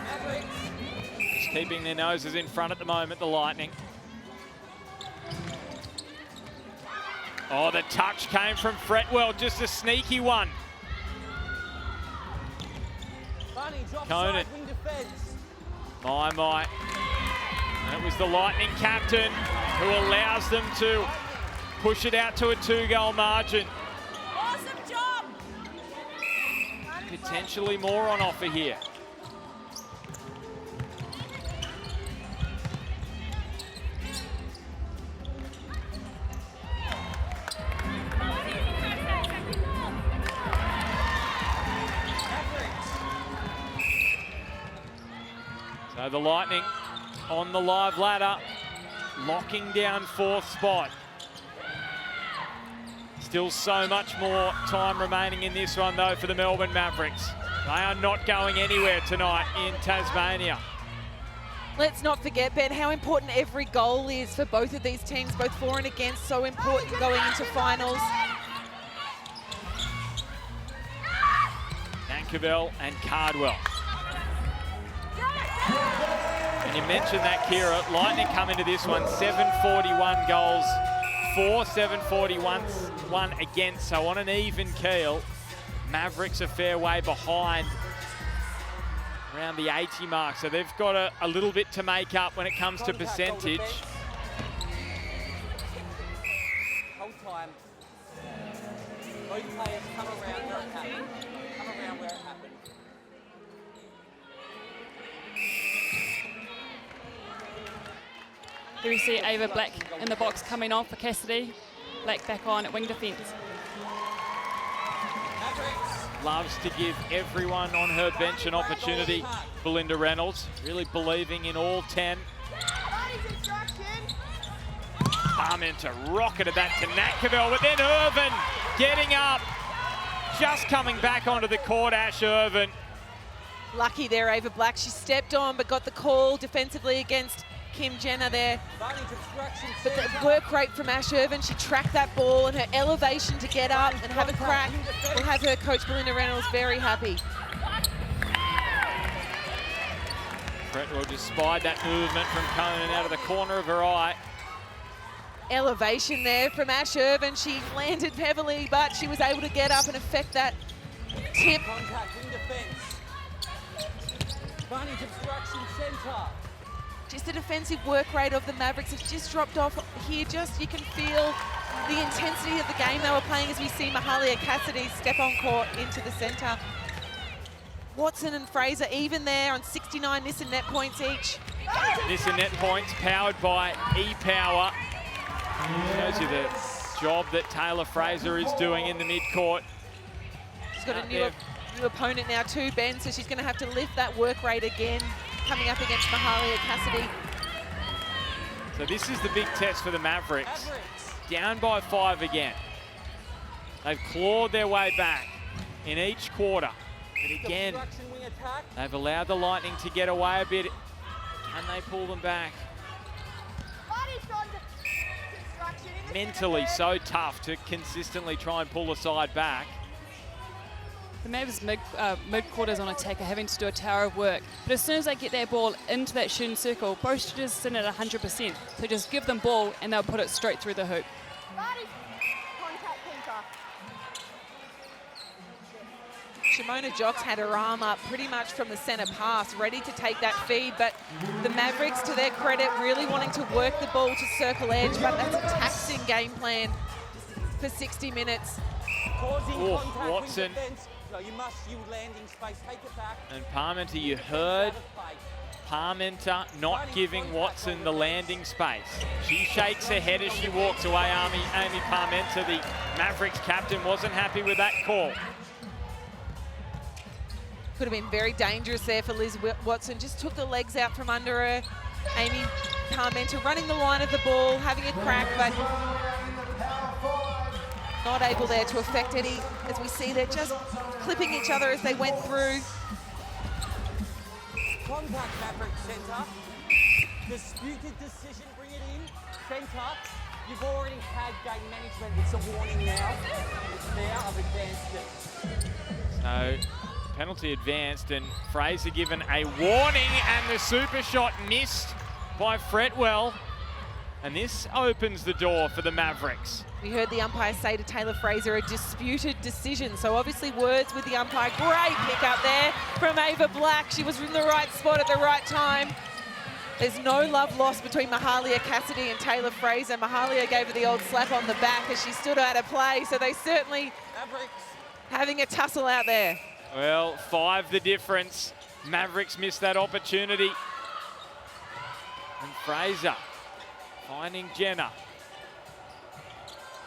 Mavericks. Just keeping their noses in front at the moment, the Lightning. Oh, the touch came from Fretwell, just a sneaky one. Conan. My. And it was the Lightning captain who allows them to push it out to a 2-goal margin. Awesome job. Potentially more on offer here. So the Lightning on the live ladder, locking down 4th spot. Still so much more time remaining in this one, though, for the Melbourne Mavericks. They are not going anywhere tonight in Tasmania. Let's not forget, Ben, how important every goal is for both of these teams, both for and against. So important going into finals. Nankerville and Cardwell. And you mentioned that, Kira. Lightning come into this one, 741 goals for, 741 against. So on an even keel, Mavericks a fair way behind, around the 80 mark. So they've got a little bit to make up when it comes to percentage. Hold time. Both players come around where it happened. Come around where it happened. Here we see Ava Black in the box coming on for Cassidy. Black back on at wing defence. Loves to give everyone on her bench an opportunity. Belinda Reynolds really believing in all 10. Parmenter rocketed that to Nankerville, but then Irvin getting up. Just coming back onto the court, Ash Irvin. Lucky there, Ava Black. She stepped on but got the call defensively against Kim Jenner there. But the work rate from Ash Irvin, she tracked that ball, and her elevation to get up and have a crack will have her coach Belinda Reynolds very happy. Fretwell just spied that movement from Conan out of the corner of her eye. Elevation there from Ash Irvin. She landed heavily, but she was able to get up and affect that tip. Contact in defence. Barney's obstruction centre. Just the defensive work rate of the Mavericks has just dropped off here. Just you can feel the intensity of the game they were playing as we see Mahalia Cassidy step on court into the centre. Watson and Fraser even there on 69 Nissan net points each. Nissan net points powered by E-Power. Shows you the job that Taylor Fraser is doing in the mid-court. She's got a new opponent now too, Ben, so she's going to have to lift that work rate again, coming up against Mahalia Cassidy. So this is the big test for the Mavericks. Down by 5 again. They've clawed their way back in each quarter. But again, they've allowed the Lightning to get away a bit. Can they pull them back? Mentally so tough to consistently try and pull the side back. The Mavs mid-quarters on attack are having to do a tower of work. But as soon as they get that ball into that shooting circle, both shooters sit at 100%. So just give them ball and they'll put it straight through the hoop. Shimona Jock's had her arm up pretty much from the centre pass, ready to take that feed, but the Mavericks, to their credit, really wanting to work the ball to circle edge, but that's a taxing game plan for 60 minutes. Oh, Watson No, you must yield landing space. Take it back. And Parmenter, you heard Out of play. Parmenter not giving Watson the landing space. She shakes her head as she walks away. Amy Parmenter, the Mavericks captain, wasn't happy with that call. Could have been very dangerous there for Liz Watson. Just took the legs out from under her. Amy Parmenter running the line of the ball, having a crack, but not able there to affect any, as we see they're just clipping each other as they went through. Contact Maverick centre. Disputed decision, bring it in. Centre. You've already had game management. It's a warning now. It's now. I've advanced it. So, penalty advanced and Fraser given a warning and the super shot missed by Fretwell. And this opens the door for the Mavericks. We heard the umpire say to Taylor Fraser, a disputed decision. So obviously words with the umpire. Great pick up there from Ava Black. She was in the right spot at the right time. There's no love lost between Mahalia Cassidy and Taylor Fraser. Mahalia gave her the old slap on the back as she stood out of play. So they certainly having a tussle out there. Well, 5 the difference. Mavericks missed that opportunity. And Fraser finding Jenna.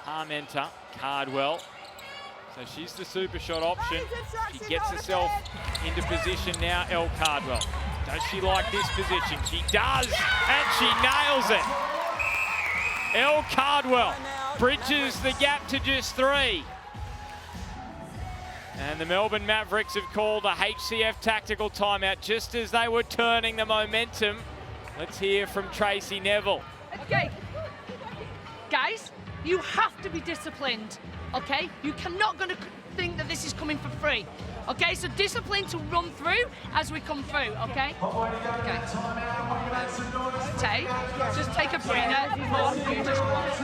Parmenter, Cardwell. So she's the super shot option. She gets herself into position now, Elle Cardwell. Does she like this position? She does, and she nails it. Elle Cardwell bridges the gap to just 3. And the Melbourne Mavericks have called a HCF tactical timeout just as they were turning the momentum. Let's hear from Tracy Neville. Okay, guys, you have to be disciplined, okay? You cannot gonna think that this is coming for free, okay? So discipline to run through as we come through, okay? Okay. Tay, just take a breather before you just walk.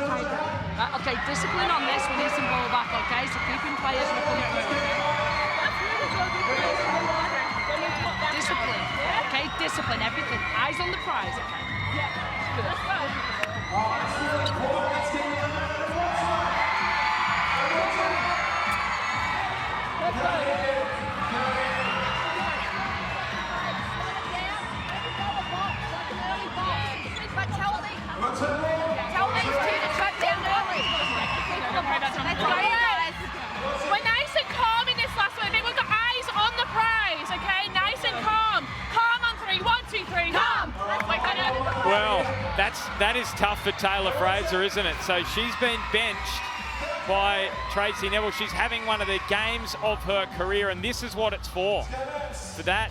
Okay, discipline on this. We need some ball back, okay? So keep in play as we come through. Discipline, okay? Discipline, everything. Eyes on the prize, okay? Good. Tell these two to shut down early. We're nice and calm in this last one. We've got eyes on the prize, okay? Nice and calm. Calm on 3. 1, 2, 3. Calm. Well, that is tough for Taylor Fraser, isn't it? So she's been benched by Tracy Neville. She's having one of the games of her career, and this is what it's for that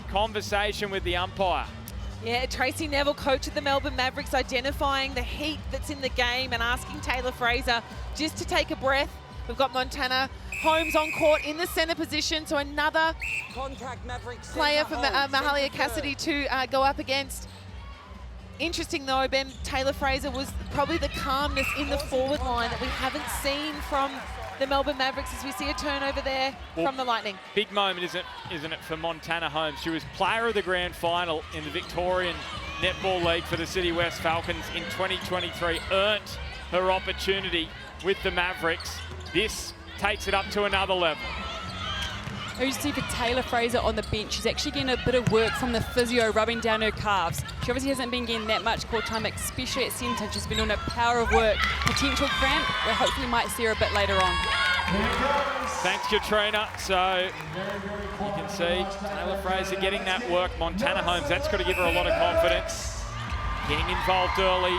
conversation with the umpire. Yeah, Tracy Neville, coach of the Melbourne Mavericks, identifying the heat that's in the game and asking Taylor Fraser just to take a breath. We've got Montana Holmes on court in the centre position, so another Contact Mavericks player for Mahalia Cassidy to go up against. Interesting though, Ben, Taylor Fraser was probably the calmness in the forward line that we haven't seen from the Melbourne Mavericks as we see a turnover there from the Lightning. Big moment, isn't it, for Montana Holmes? She was player of the grand final in the Victorian Netball League for the City West Falcons in 2023, earned her opportunity with the Mavericks. This takes it up to another level. As you see for Taylor Fraser on the bench, she's actually getting a bit of work from the physio rubbing down her calves. She obviously hasn't been getting that much court time, especially at centre. She's been doing a power of work. Potential cramp, we hopefully might see her a bit later on. Thanks, Katrina. So you can see Taylor Fraser getting that work. Montana Holmes, that's got to give her a lot of confidence. Getting involved early.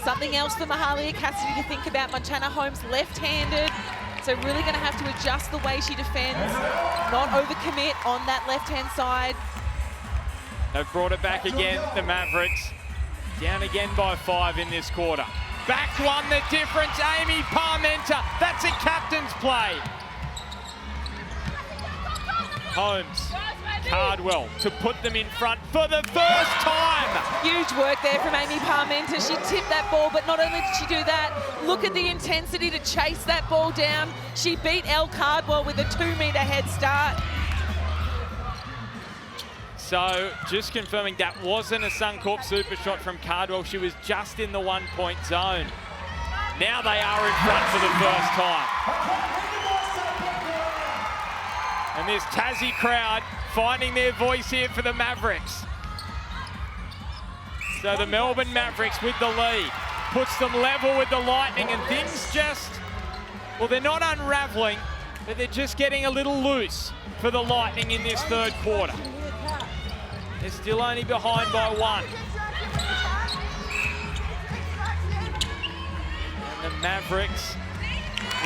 Something else for Mahalia Cassidy to think about. Montana Holmes left-handed, so really going to have to adjust the way she defends, not overcommit on that left-hand side. They've brought it back again, the Mavericks. Down again by 5 in this quarter. Back one, the difference, Amy Parmenter. That's a captain's play. Holmes, Cardwell to put them in front for the first time. Huge work there from Amy Parmenter. She tipped that ball, but not only did she do that, look at the intensity to chase that ball down. She beat Elle Cardwell with a 2-metre head start. So just confirming that wasn't a Suncorp super shot from Cardwell. She was just in the 1-point zone. Now they are in front for the first time. And this Tassie crowd finding their voice here for the Mavericks. So the Melbourne Mavericks with the lead puts them level with the Lightning, and things just, well, they're not unraveling, but they're just getting a little loose for the Lightning in this third quarter. They're still only behind by 1. And the Mavericks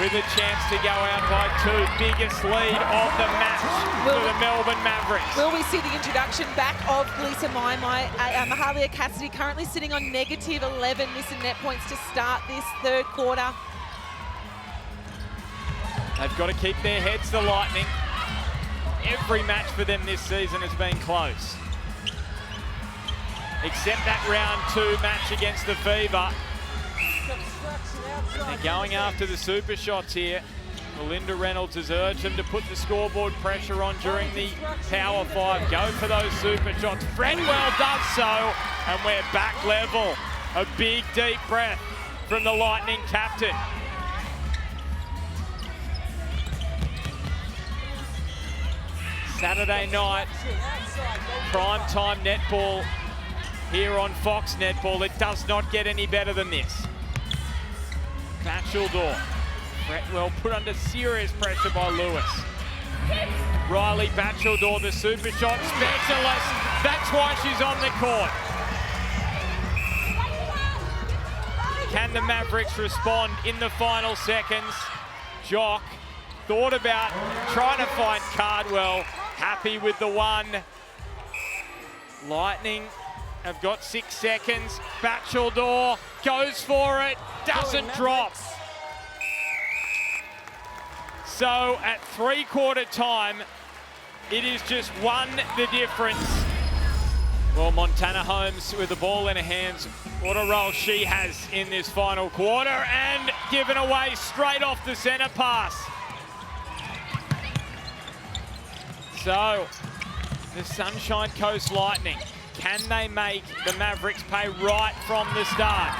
with a chance to go out by 2. Biggest lead of the match for the Melbourne Mavericks. Will we see the introduction back of Lisa Maimai? Mahalia Cassidy currently sitting on -11 missing net points to start this third quarter. They've got to keep their heads, the Lightning. Every match for them this season has been close. Except that round 2 match against the Fever. They're going after the super shots here. Belinda Reynolds has urged them to put the scoreboard pressure on during the Power 5. Go for those super shots. Fredwell does so, and we're back level. A big, deep breath from the Lightning captain. Saturday night, primetime netball here on Fox Netball. It does not get any better than this. Batcheldor. Fretwell put under serious pressure by Lewis. Riley Batcheldor, the super shot specialist. That's why she's on the court. Can the Mavericks respond in the final seconds? Jock thought about trying to find Cardwell. Happy with the 1. Lightning have got 6 seconds. Batcheldor goes for it, doesn't drop. So at 3-quarter time, it is just 1 the difference. Well, Montana Holmes with the ball in her hands. What a role she has in this final quarter, and given away straight off the centre pass. So, the Sunshine Coast Lightning, can they make the Mavericks pay right from the start?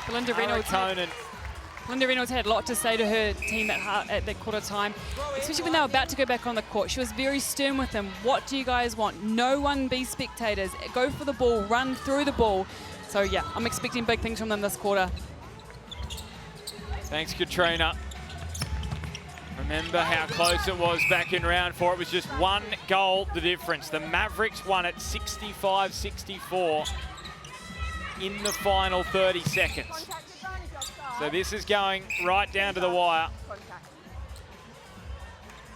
Belinda Reynolds had a lot to say to her team at that quarter time, especially when they were about to go back on the court. She was very stern with them. What do you guys want? No one be spectators. Go for the ball, run through the ball. So yeah, I'm expecting big things from them this quarter. Thanks, Katrina. Remember how close it was back in round 4. It was just 1 goal the difference. The Mavericks won at 65-64 in the final 30 seconds. So this is going right down to the wire.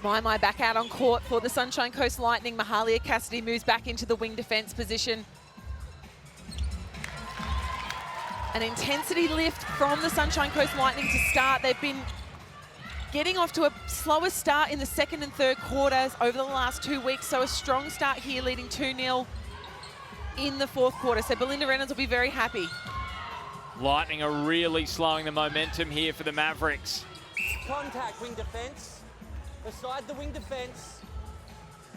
Maimai back out on court for the Sunshine Coast Lightning. Mahalia Cassidy moves back into the wing defence position. An intensity lift from the Sunshine Coast Lightning to start. They've been getting off to a slower start in the second and third quarters over the last 2 weeks. So a strong start here, leading 2-0 in the fourth quarter. So Belinda Reynolds will be very happy. Lightning are really slowing the momentum here for the Mavericks. Contact, wing defence. Beside the wing defence.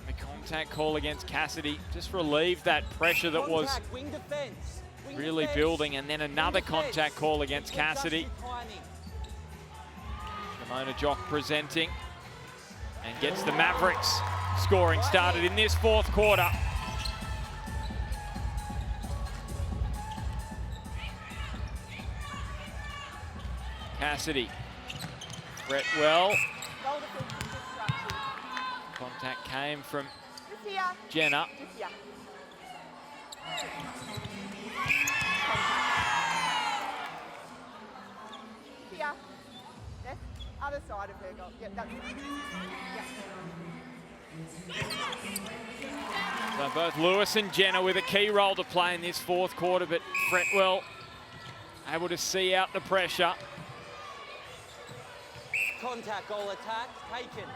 The contact call against Cassidy just relieved that pressure that was wing defence. really building, and then another contact call against Cassidy. Mona Jock presenting and gets the Mavericks scoring started in this fourth quarter. Cassidy, Fretwell. Contact came from Jenna. Other side of her goal. Yep, that's So both Lewis and Jenna with a key role to play in this fourth quarter, but Fretwell able to see out the pressure. Contact, goal attack, taken.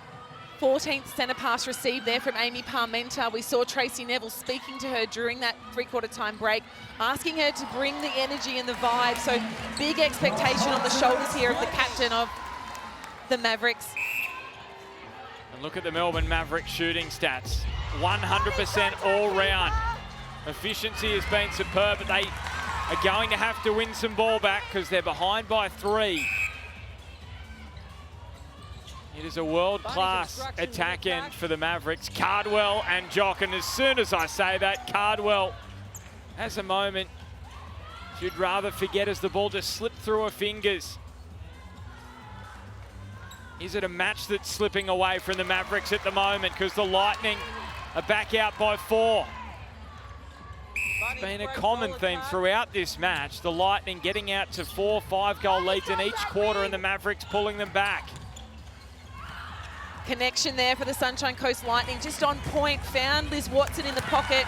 14th centre pass received there from Amy Parmenter. We saw Tracy Neville speaking to her during that 3-quarter time break, asking her to bring the energy and the vibe. So big expectation on the shoulders here of the captain of the Mavericks. And look at the Melbourne Mavericks shooting stats. 100% all round. Efficiency has been superb, but they are going to have to win some ball back because they're behind by 3. It is a world-class attack end for the Mavericks. Cardwell and Jock, and as soon as I say that, Cardwell has a moment she'd rather forget as the ball just slipped through her fingers. Is it a match that's slipping away from the Mavericks at the moment because the Lightning are back out by 4? It's been a common theme throughout this match. The Lightning getting out to 4, 5-goal leads in each quarter and the Mavericks pulling them back. Connection there for the Sunshine Coast Lightning, just on point. Found Liz Watson in the pocket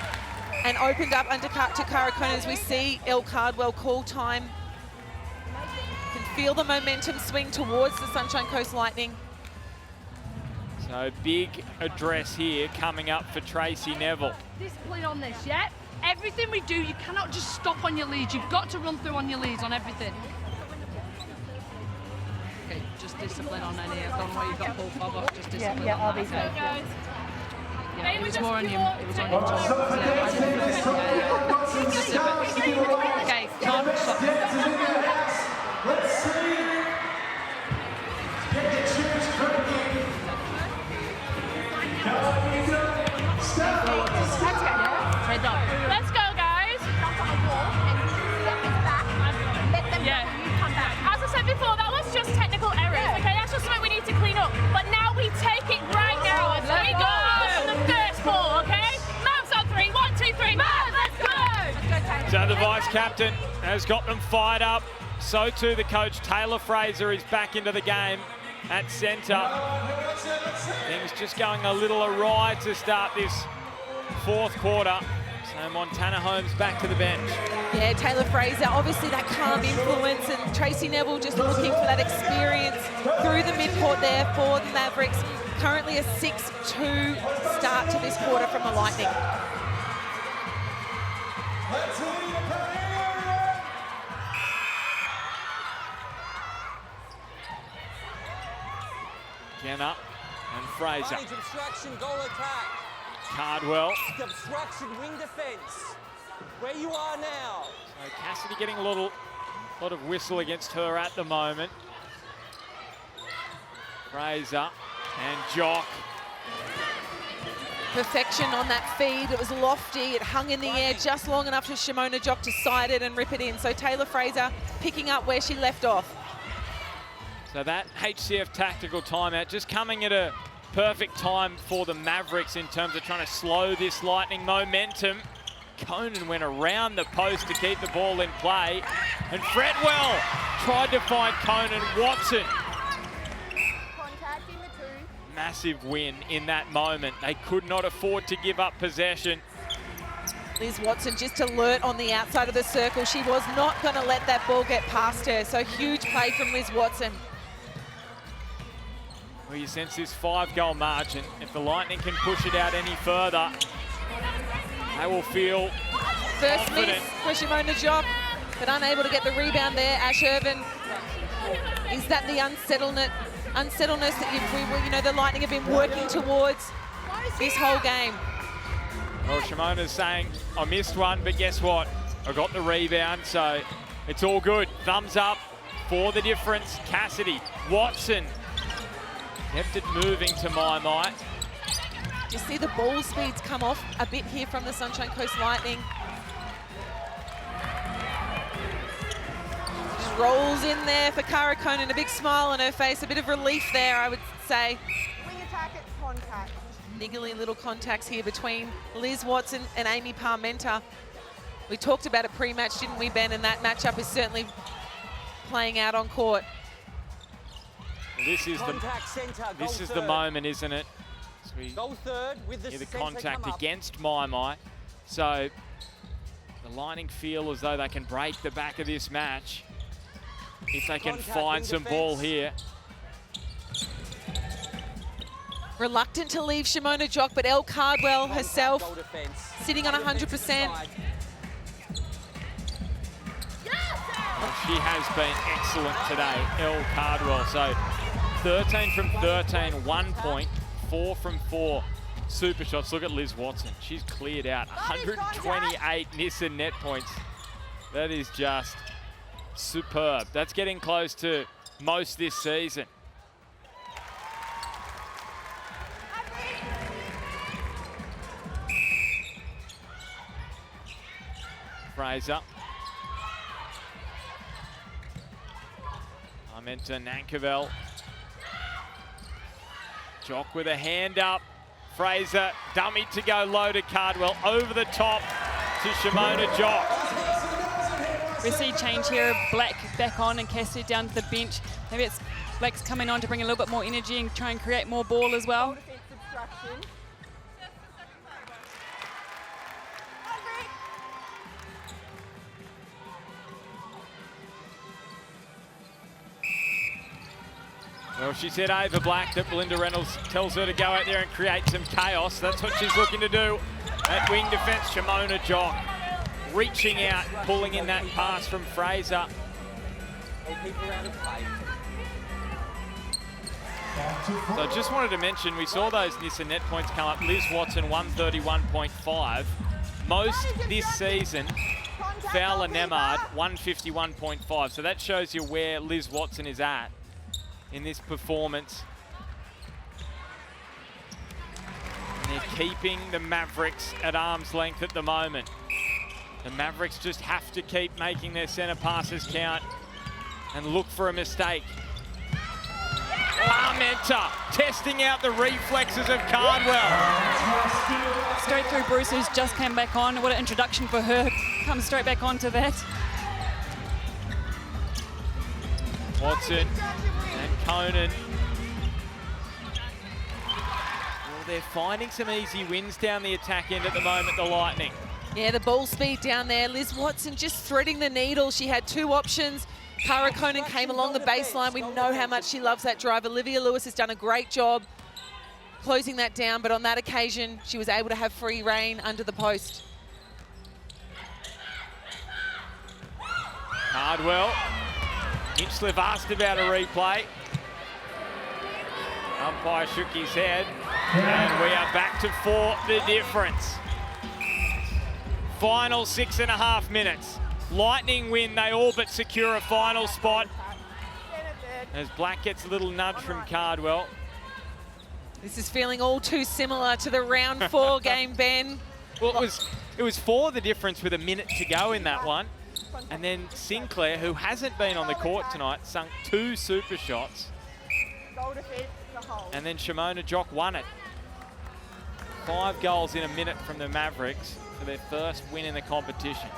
and opened up undercut to Karakona as we see Elle Cardwell call time. Can feel the momentum swing towards the Sunshine Coast Lightning. So big address here coming up for Tracy Neville. Discipline on this, yeah? Everything we do, you cannot just stop on your leads. You've got to run through on your leads on everything. Okay, just discipline on any. I don't know why you've got full fob off. Just discipline on that. Yeah, it was more on you. It was on your toe. Okay, can't stop. Let's see. Let's go, guys. Yeah. As I said before, that was just technical errors. Okay, that's just something we need to clean up. But now we take it right now. So we go on the first ball, okay? Mavs on 3. 1, 2, 3. Mavs, let's go. So the vice captain has got them fired up. So too the coach, Taylor Fraser, is back into the game at centre. Things just going a little awry to start this 4th quarter. So Montana Holmes back to the bench. Yeah, Taylor Fraser, obviously that calm influence, and Tracy Neville just looking for that experience through the midcourt there for the Mavericks. Currently a 6-2 start to this quarter from the Lightning. Jenner and Fraser. Obstruction, goal attack. Cardwell. Obstruction, wing defense. Where you are now. So Cassidy getting a lot of whistle against her at the moment. Fraser and Jock. Perfection on that feed. It was lofty. It hung in the air just long enough for Shimona Jock to side it and rip it in. So Taylor Fraser picking up where she left off. So that HCF tactical timeout just coming at a perfect time for the Mavericks in terms of trying to slow this Lightning momentum. Conan went around the post to keep the ball in play. And Fretwell tried to find Conan. Watson. Contact in the 2. Massive win in that moment. They could not afford to give up possession. Liz Watson just alert on the outside of the circle. She was not going to let that ball get past her. So huge play from Liz Watson. Well, you sense this 5-goal margin. If the Lightning can push it out any further, they will feel First confident. miss for Shimona Jock, but unable to get the rebound there. Ash Irvin, is that the unsettledness that the Lightning have been working towards this whole game? Well, Shimona's saying, I missed one, but guess what? I got the rebound, so it's all good. Thumbs up for the difference. Cassidy, Watson, kept it moving to my might. You see the ball speeds come off a bit here from the Sunshine Coast Lightning. Just rolls in there for Cara Conan, a big smile on her face, a bit of relief there, I would say. Wing attack at contact. Niggly little contacts here between Liz Watson and Amy Parmenter. We talked about it pre-match, didn't we, Ben? And that matchup is certainly playing out on court. Well, this is the moment, isn't it? So we Goal third with the contact against Mai. So the Lightning feel as though they can break the back of this match if they can find some ball here. Reluctant to leave Shimona Jock, but Elle Cardwell herself sitting on 100%. Well, she has been excellent today, Elle Cardwell. So 13 from 13, 1 point, 4 from 4 super shots. Look at Liz Watson. She's cleared out 128 miss and net points. That is just superb. That's getting close to most this season. Fraser. Parmenter, Nankerville. Jock with a hand up. Fraser, dummy to go low to Cardwell. Over the top to Shimona Jock. We see change here, Black back on and Cassidy down to the bench. Maybe it's Black's coming on to bring a little bit more energy and try and create more ball as well. Well, she said over Black that Belinda Reynolds tells her to go out there and create some chaos. That's what she's looking to do at wing defence. Shimona Jock reaching out, pulling in that pass from Fraser. So I just wanted to mention, we saw those Nissa net points come up. Liz Watson, 131.5. Most this season, Fowler Nemard, 151.5. So that shows you where Liz Watson is at in this performance. And they're keeping the Mavericks at arm's length at the moment. The Mavericks just have to keep making their centre passes count and look for a mistake. Parmenter testing out the reflexes of Cardwell. Straight through Bruce, who's just came back on. What an introduction for her. Comes straight back onto that. Watson and Conan. Well, they're finding some easy wins down the attack end at the moment, the Lightning. Yeah, the ball speed down there. Liz Watson just threading the needle. She had two options. Cara Conan came along the baseline. We know how much she loves that drive. Olivia Lewis has done a great job closing that down, but on that occasion, she was able to have free reign under the post. Cardwell. Hinchcliffe asked about a replay. Umpire shook his head. And we are back to 4 the difference. Final 6.5 minutes. Lightning win, they all but secure a final spot. As Black gets a little nudge from Cardwell. This is feeling all too similar to the round 4 game, Ben. Well, it was 4 the difference with a minute to go in that one. And then Sinclair, who hasn't been on the court tonight, sunk 2 super shots. And then Shimona Jock won it. 5 goals in a minute from the Mavericks for their first win in the competition.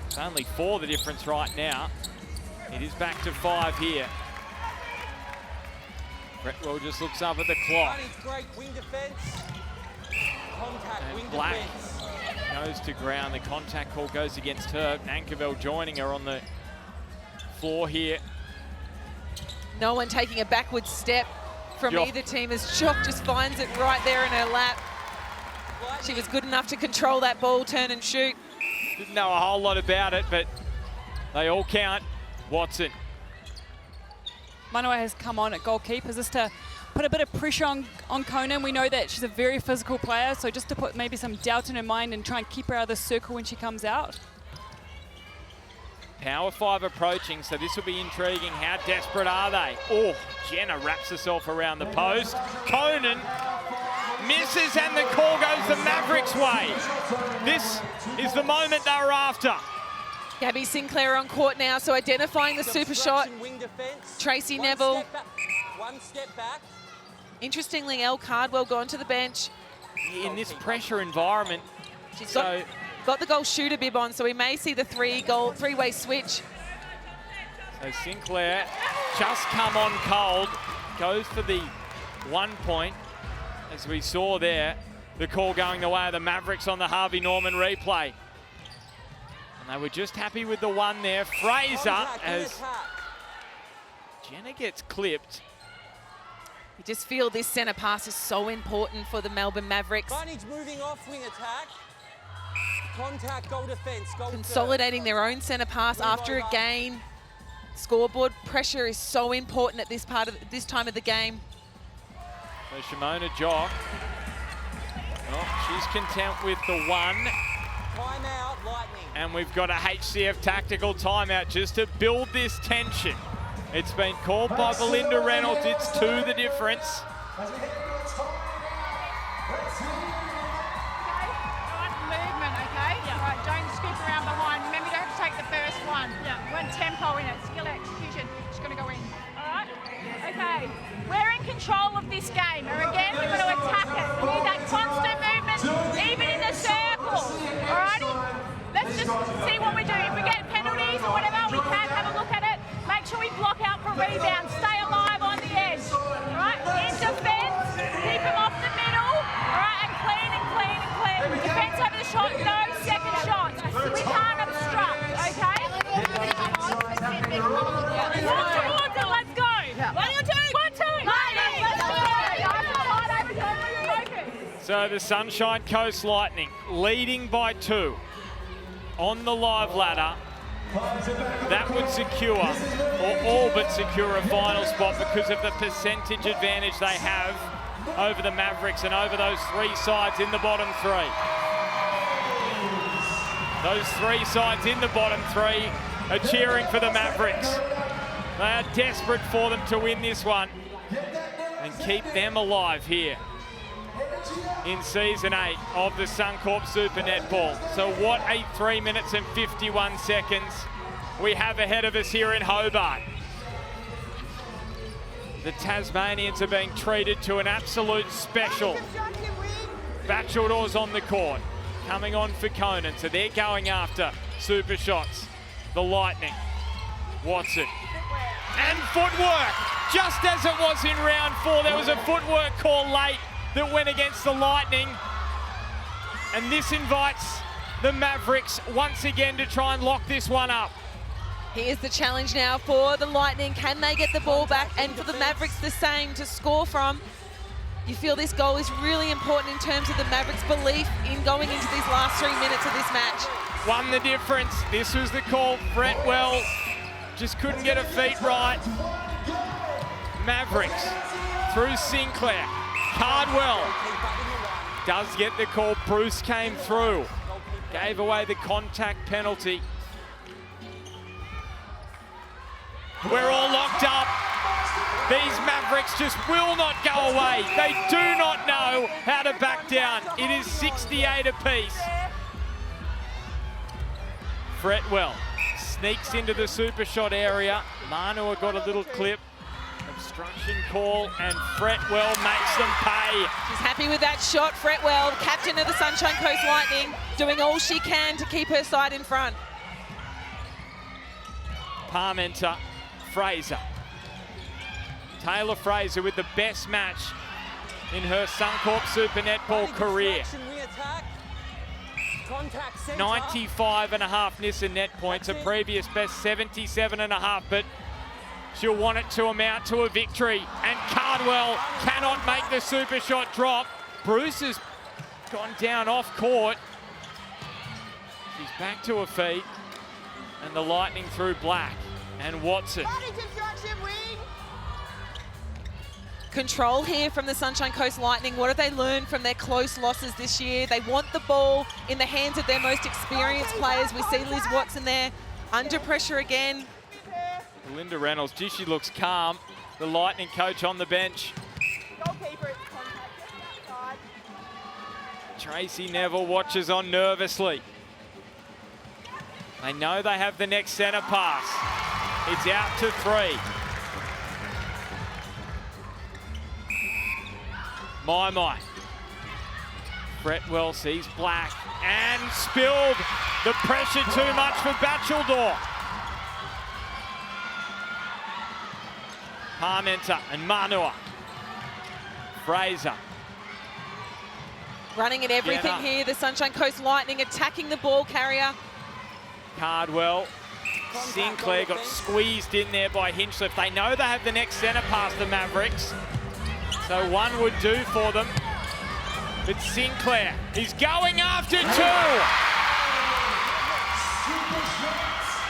It's only 4 the difference right now. It is back to 5 here. Bretwell just looks up at the clock. Great wing defense. Contact, and wing Black defense. goes to ground. The contact call goes against her. Nankerville joining her on the floor here. No one taking a backward step from Jock. either team as Jock just finds it right there in her lap. She was good enough to control that ball, turn and shoot. Didn't know a whole lot about it, but they all count. Watson. Manoa has come on at goalkeeper just to put a bit of pressure on Conan. We know that she's a very physical player, so just to put maybe some doubt in her mind and try and keep her out of the circle when she comes out. Power 5 approaching, so this will be intriguing. How desperate are they? Oh, Jenna wraps herself around the post. Conan misses and the call goes the Mavericks' way. This is the moment they were after. Gabby Sinclair on court now, so identifying the super shot. Tracy Neville. One step back. Interestingly, Elle Cardwell gone to the bench. In this pressure environment, she's got the goal shooter bib on, so we may see the three-way switch. So Sinclair just come on cold, goes for the 1 point, as we saw there. The call going the way of the Mavericks on the Harvey Norman replay. And they were just happy with the 1 there. Fraser, as Jenna gets clipped. You just feel this centre pass is so important for the Melbourne Mavericks. Bunny's moving off wing attack. Contact, goal defense, goal consolidating their own centre pass after a gain. Scoreboard pressure is so important at this time of the game. So Shimona Jock. Oh, she's content with the 1. Timeout, Lightning. And we've got a HCF tactical timeout just to build this tension. It's been called by Belinda Reynolds. It's 2 the difference. Movement, okay? Yeah. Right, don't scoop around behind. Remember, you don't have to take the first one. Yeah. We want tempo in it, skill execution. Just going to go in. All right? Okay. We're in control of this game. And again, we're going to attack it. We need that constant movement, even in the circle. All righty? Let's just see what we do. If we get penalties or whatever, we can have a look at it. Make sure we block out for rebounds. Stay alive on the edge. All right? In defense, keep him off the middle. All right? And clean and clean and clean. Defense over the shot, no second shots. We can't obstruct, okay? Walk towards it, let's go. 1 or 2. 1, 2. Let's go. So the Sunshine Coast Lightning leading by 2 on the live ladder. That would secure, or all but secure, a final spot because of the percentage advantage they have over the Mavericks and over those 3 sides in the bottom 3. Those 3 sides in the bottom 3 are cheering for the Mavericks. They are desperate for them to win this one and keep them alive here in season 8 of the Suncorp Super Netball. So what a 3 minutes and 51 seconds we have ahead of us here in Hobart. The Tasmanians are being treated to an absolute special. Bacheldor's on the court, coming on for Conan, so they're going after super shots. The Lightning, Watson, and footwork. Just as it was in round 4, there was a footwork call late that went against the Lightning. And this invites the Mavericks once again to try and lock this one up. Here's the challenge now for the Lightning. Can they get the ball back? And for the Mavericks, the same to score from. You feel this goal is really important in terms of the Mavericks' belief in going into these last 3 minutes of this match. Won the difference. This was the call. Fretwell just couldn't get her feet right. Mavericks through Sinclair. Cardwell does get the call. Bruce came through. Gave away the contact penalty. We're all locked up. These Mavericks just will not go away. They do not know how to back down. It is 68 apiece. Fretwell sneaks into the super shot area. Manua got a little clip. Obstruction call, and Fretwell makes them pay. She's happy with that shot. Fretwell, captain of the Sunshine Coast Lightning, doing all she can to keep her side in front. Parmenter, Fraser. Taylor Fraser with the best match in her Suncorp Super Netball career. 95.5 Nissan net points, a previous best 77.5, but she'll want it to amount to a victory. And Cardwell cannot make the super shot drop. Bruce has gone down off court. She's back to her feet. And the Lightning through Black and Watson. Control here from the Sunshine Coast Lightning. What have they learned from their close losses this year? They want the ball in the hands of their most experienced players. We see Liz Watson there under pressure again. Linda Reynolds, gee, she looks calm. The Lightning coach on the bench. Tracy Neville watches on nervously. They know they have the next centre pass. It's out to 3. My. Fretwell sees Black and spilled. The pressure too much for Bacheldor. Parmenter and Manua. Fraser. Running at everything here. The Sunshine Coast Lightning attacking the ball carrier. Cardwell. Sinclair got squeezed in there by Hinchliffe. They know they have the next centre pass, the Mavericks. So one would do for them. But Sinclair, he's going after 2.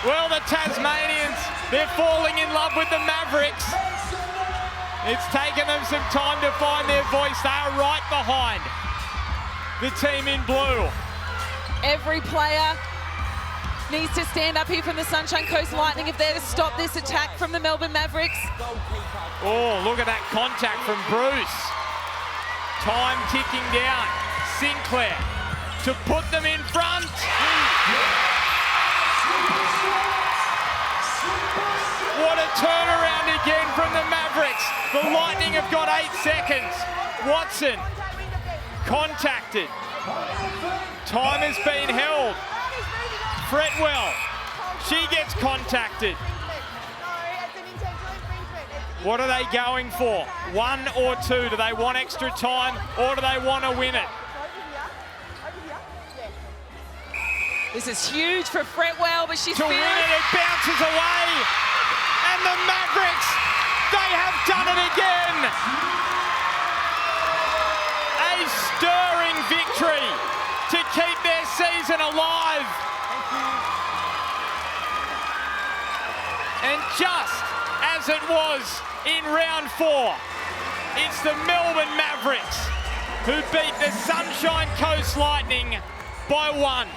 Well, the Tasmanians, they're falling in love with the Mavericks. It's taken them some time to find their voice. They are right behind the team in blue. Every player needs to stand up here from the Sunshine Coast Lightning if they're to stop this attack from the Melbourne Mavericks. Oh, look at that contact from Bruce. Time ticking down. Sinclair to put them in front. What a turnaround again from the Mavericks. The Lightning have got 8 seconds. Watson contacted. Time has been held. Fretwell, she gets contacted. What are they going for? 1 or 2? Do they want extra time or do they want to win it? This is huge for Fretwell, but she's to win it, it bounces away. And the Mavericks, they have done it again. A stirring victory to keep their season alive. And just as it was in round 4, it's the Melbourne Mavericks who beat the Sunshine Coast Lightning by 1.